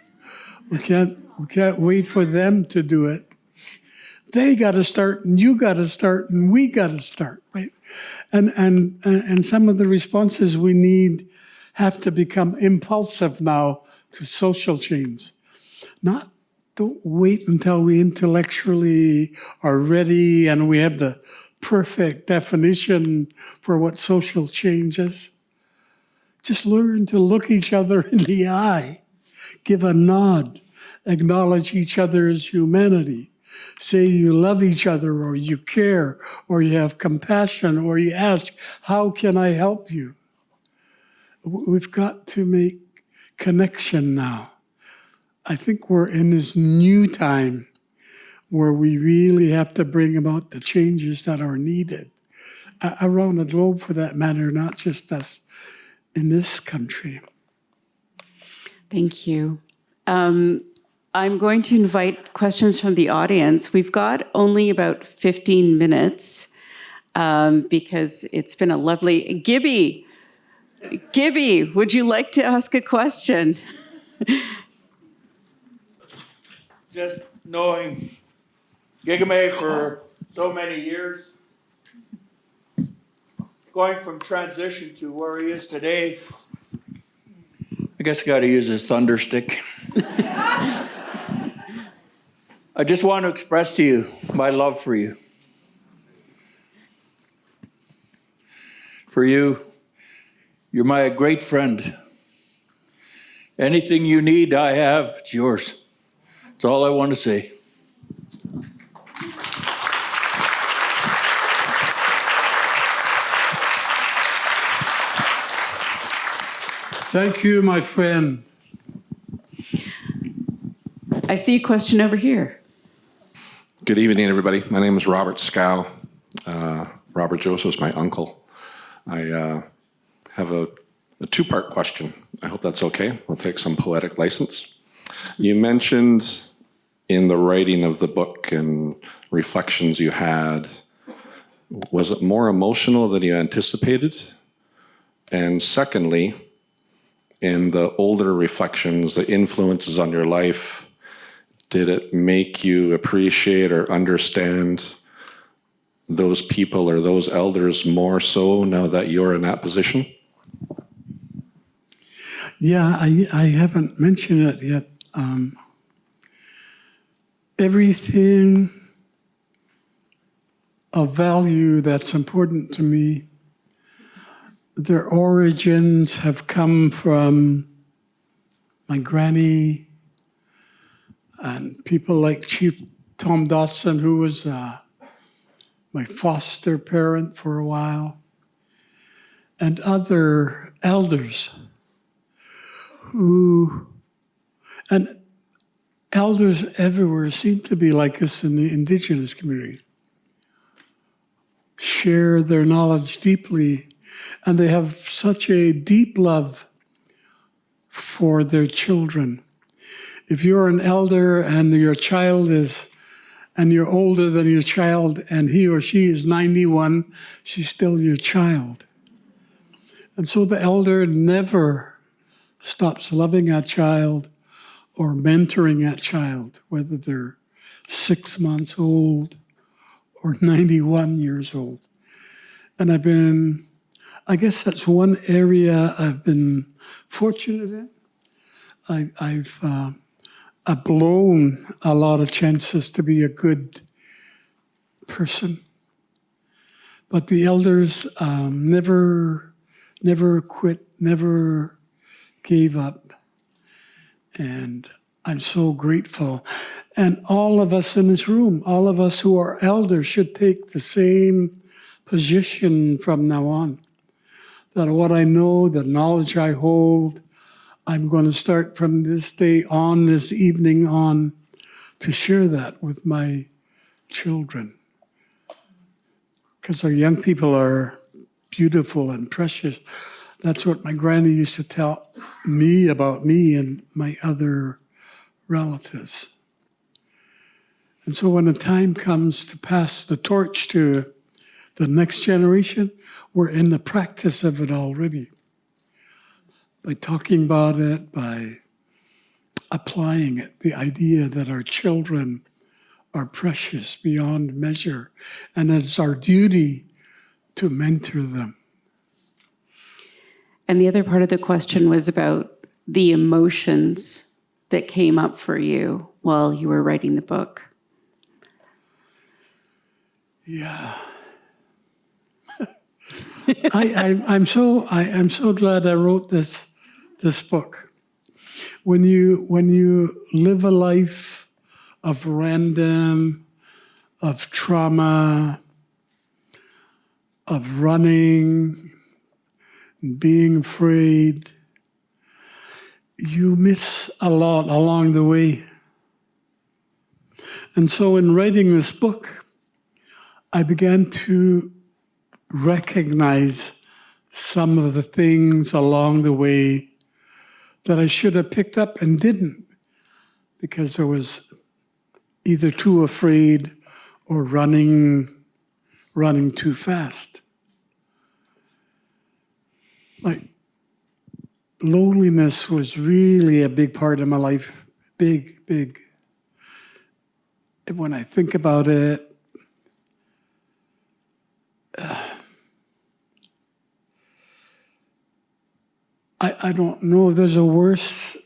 S5: We can't wait for them to do it. They got to start, and you got to start, and we got to start, right? And some of the responses we need have to become impulsive now to social change. Don't wait until we intellectually are ready and we have the perfect definition for what social change is. Just learn to look each other in the eye, give a nod, acknowledge each other's humanity. Say you love each other, or you care, or you have compassion, or you ask, how can I help you? We've got to make connection now. I think we're in this new time where we really have to bring about the changes that are needed around the globe, for that matter, not just us in this country.
S6: Thank you. I'm going to invite questions from the audience. We've got only about 15 minutes because it's been a lovely... Gibby, would you like to ask a question?
S3: Just knowing Gigame for so many years, going from transition to where he is today, I guess I got to use his thunder stick. I just want to express to you my love for you. For you, you're my great friend. Anything you need, I have. It's yours. That's all I want to say.
S5: Thank you, my friend.
S6: I see a question over here.
S7: Good evening, everybody. My name is Robert Scow. Robert Joseph is my uncle. I have a two-part question. I hope that's okay. I'll take some poetic license. You mentioned in the writing of the book and reflections you had, was it more emotional than you anticipated? And secondly, in the older reflections, the influences on your life, did it make you appreciate or understand those people or those elders more so now that you're in that position?
S5: Yeah, I haven't mentioned it yet. Everything of value that's important to me, their origins have come from my granny and people like Chief Tom Dawson, who was my foster parent for a while, and other elders who, And elders everywhere seem to be like this in the Indigenous community. Share their knowledge deeply, and they have such a deep love for their children. If you're an elder and your child is, and you're older than your child, and he or she is 91, she's still your child. And so the elder never stops loving that child or mentoring that child, whether they're 6 months old or 91 years old. And I guess that's one area I've been fortunate in. I've blown a lot of chances to be a good person. But the elders never quit, never gave up. And I'm so grateful. And all of us in this room, all of us who are elders, should take the same position from now on. That what I know, the knowledge I hold, I'm going to start from this day on, this evening on, to share that with my children. Because our young people are beautiful and precious. That's what my granny used to tell me about me and my other relatives. And so when the time comes to pass the torch to the next generation, we're in the practice of it already. By talking about it, by applying it, the idea that our children are precious beyond measure, and it's our duty to mentor them.
S6: And the other part of the question was about the emotions that came up for you while you were writing the book.
S5: Yeah. I'm so glad I wrote this book. When you live a life of random, of trauma, of running, being afraid, you miss a lot along the way. And so in writing this book, I began to recognize some of the things along the way that I should have picked up and didn't, because I was either too afraid or running too fast. Like, loneliness was really a big part of my life, big. And when I think about it, I don't know if there's a worse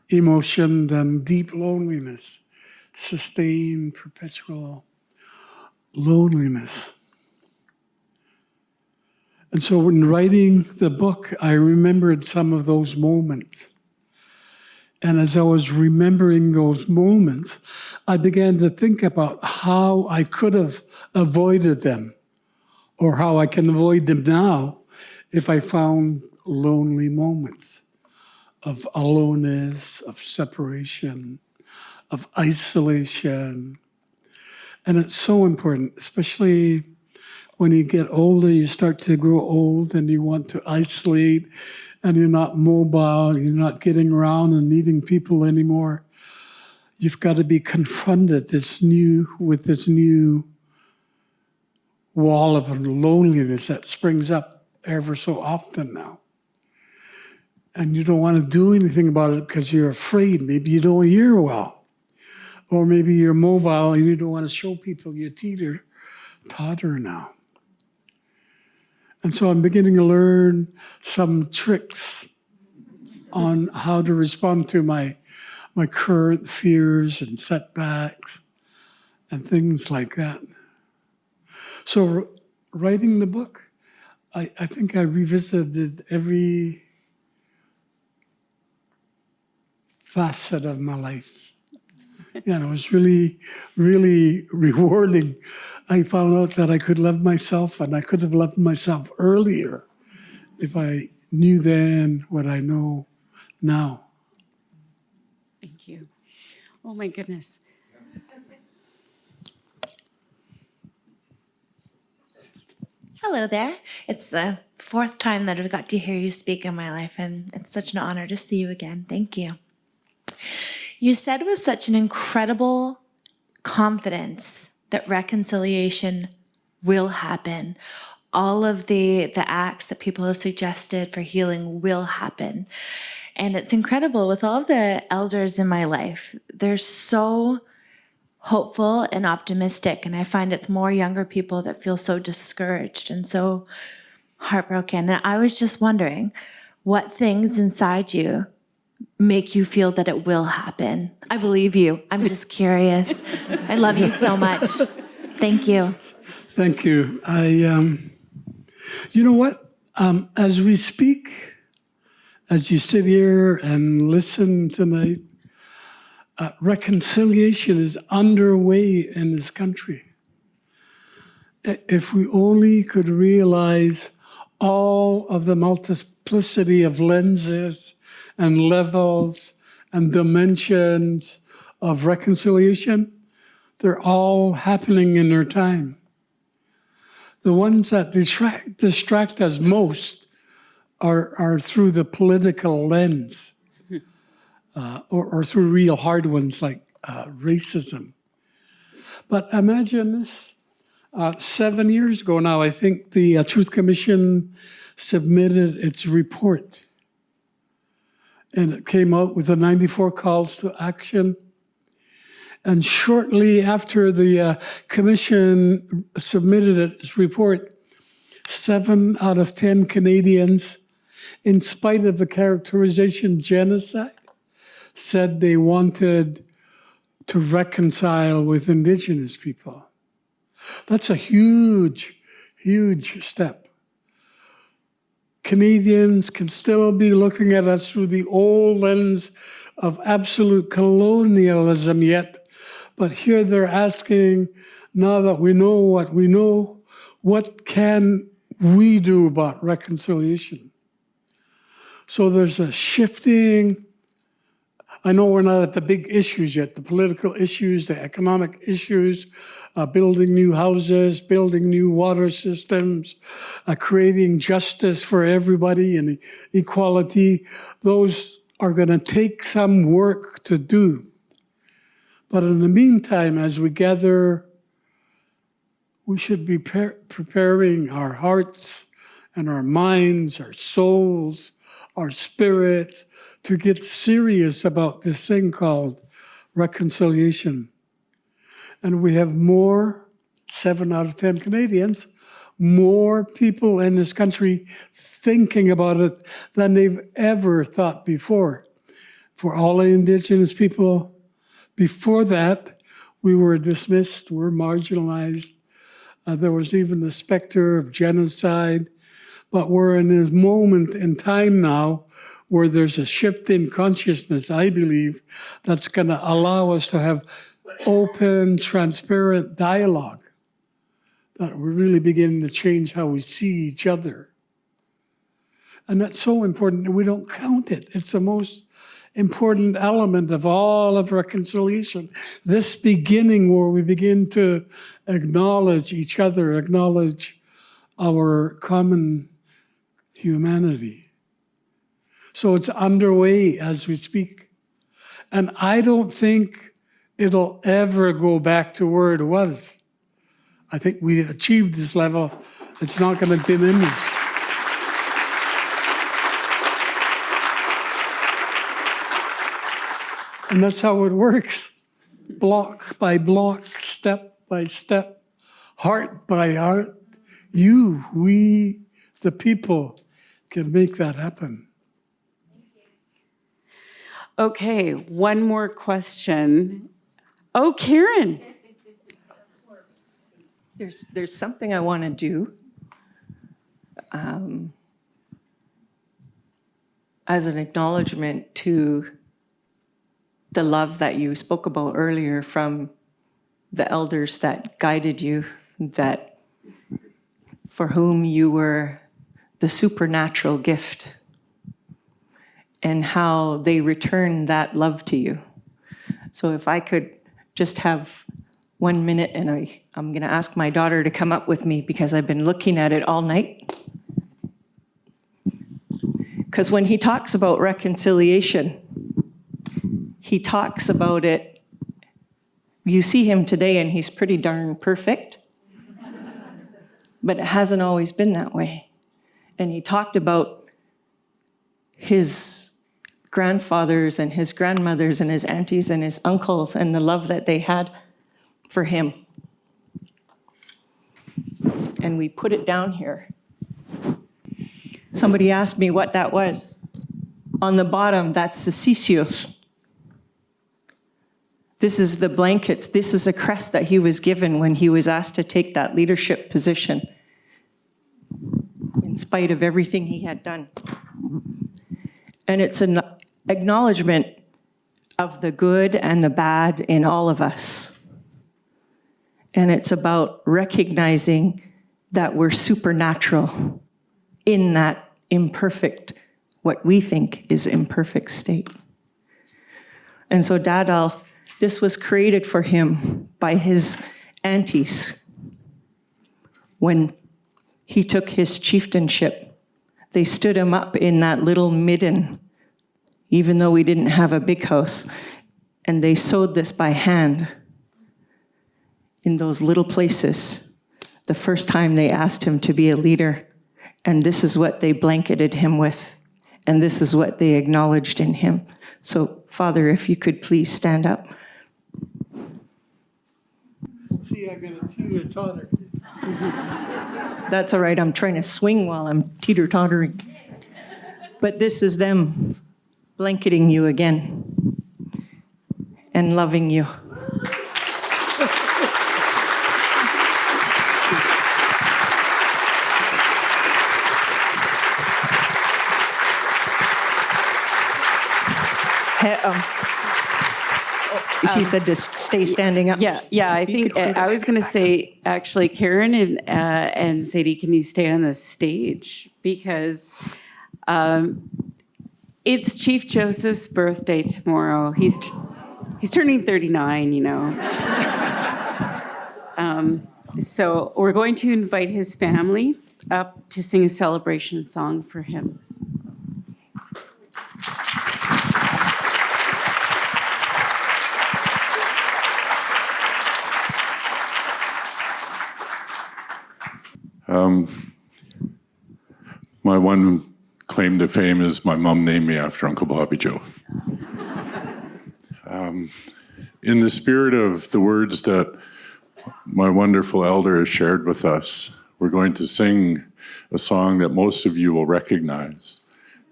S5: emotion than deep loneliness, sustained, perpetual loneliness. And so when writing the book, I remembered some of those moments. And as I was remembering those moments, I began to think about how I could have avoided them, or how I can avoid them now if I found lonely moments of aloneness, of separation, of isolation. And it's so important, especially when you get older, you start to grow old and you want to isolate and you're not mobile, you're not getting around and meeting people anymore. You've got to be confronted with this new wall of loneliness that springs up ever so often now. And you don't want to do anything about it because you're afraid. Maybe you don't hear well. Or maybe you're mobile and you don't want to show people your totter now. And so I'm beginning to learn some tricks on how to respond to my current fears and setbacks and things like that. So writing the book, I think I revisited every facet of my life. Yeah, it was really, really rewarding. I found out that I could love myself, and I could have loved myself earlier if I knew then what I know now.
S6: Thank you. Oh my goodness.
S8: Hello there. It's the fourth time that I've got to hear you speak in my life, and it's such an honor to see you again. Thank you. You said with such an incredible confidence that reconciliation will happen. All of the acts that people have suggested for healing will happen. And it's incredible with all of the elders in my life. They're so hopeful and optimistic, and I find it's more younger people that feel so discouraged and so heartbroken. And I was just wondering what things inside you make you feel that it will happen. I believe you. I'm just curious. I love you so much. Thank you.
S5: Thank you. You know what? As we speak, as you sit here and listen tonight, reconciliation is underway in this country. If we only could realize all of the multiplicity of lenses and levels and dimensions of reconciliation, they're all happening in their time. The ones that distract us most are through the political lens. Or through real hard ones like racism. But imagine this. 7 years ago now, I think the Truth Commission submitted its report. And it came out with the 94 calls to action. And shortly after the commission submitted its report, 7 out of 10 Canadians, in spite of the characterization genocide, said they wanted to reconcile with Indigenous people. That's a huge, huge step. Canadians can still be looking at us through the old lens of absolute colonialism yet, but here they're asking, now that we know what we know, what can we do about reconciliation? So there's a shifting. I know we're not at the big issues yet, the political issues, the economic issues, building new houses, building new water systems, creating justice for everybody and equality. Those are going to take some work to do. But in the meantime, as we gather, we should be preparing our hearts and our minds, our souls, our spirits, to get serious about this thing called reconciliation. And we have more, 7 out of 10 Canadians, more people in this country thinking about it than they've ever thought before. For all the Indigenous people, before that, we were dismissed, we're marginalized. There was even the specter of genocide. But we're in a moment in time now where there's a shift in consciousness, I believe, that's going to allow us to have open, transparent dialogue, that we're really beginning to change how we see each other. And that's so important that we don't count it. It's the most important element of all of reconciliation. This beginning where we begin to acknowledge each other, acknowledge our common humanity. So it's underway as we speak. And I don't think it'll ever go back to where it was. I think we achieved this level. It's not going to diminish. And that's how it works. Block by block, step by step, heart by heart. You, we, the people, can make that happen.
S6: Okay, one more question. Oh, Karen.
S9: There's something I want to do as an acknowledgement to the love that you spoke about earlier from the elders that guided you, that for whom you were the supernatural gift, and how they return that love to you. So if I could just have 1 minute, and I'm going to ask my daughter to come up with me because I've been looking at it all night. Because when he talks about reconciliation, he talks about it. You see him today and he's pretty darn perfect, but it hasn't always been that way. And he talked about his grandfathers and his grandmothers and his aunties and his uncles and the love that they had for him. And we put it down here. Somebody asked me what that was. On the bottom, that's the sisios. This is the blankets. This is a crest that he was given when he was asked to take that leadership position, in spite of everything he had done. And it's an acknowledgement of the good and the bad in all of us. And it's about recognizing that we're supernatural in that imperfect, what we think is imperfect state. And so Dadal, this was created for him by his aunties. When he took his chieftainship, they stood him up in that little midden, even though we didn't have a big house, and they sewed this by hand in those little places the first time they asked him to be a leader. And this is what they blanketed him with, and this is what they acknowledged in him. So, Father, if you could please stand up.
S5: See, I got a teeter-totter.
S9: That's all right, I'm trying to swing while I'm teeter-tottering. But this is them blanketing you again and loving you. She said to stay standing up.
S6: Yeah. I think I was going to say, actually, Karen and Sadie, can you stay on the stage? Because it's Chief Joseph's birthday tomorrow. He's turning 39, you know. So we're going to invite his family up to sing a celebration song for him.
S10: My one claim to fame is my mom named me after Uncle Bobby Joe. In the spirit of the words that my wonderful elder has shared with us, we're going to sing a song that most of you will recognize.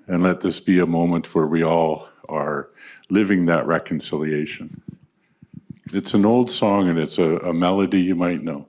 S10: And let this be a moment where we all are living that reconciliation. It's an old song and it's a melody you might know.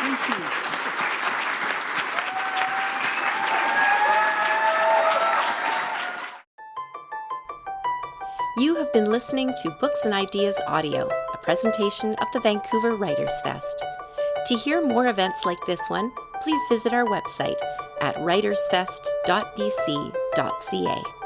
S5: Thank you.
S1: You have been listening to Books and Ideas Audio, a presentation of the Vancouver Writers Fest. To hear more events like this one, please visit our website at writersfest.bc.ca.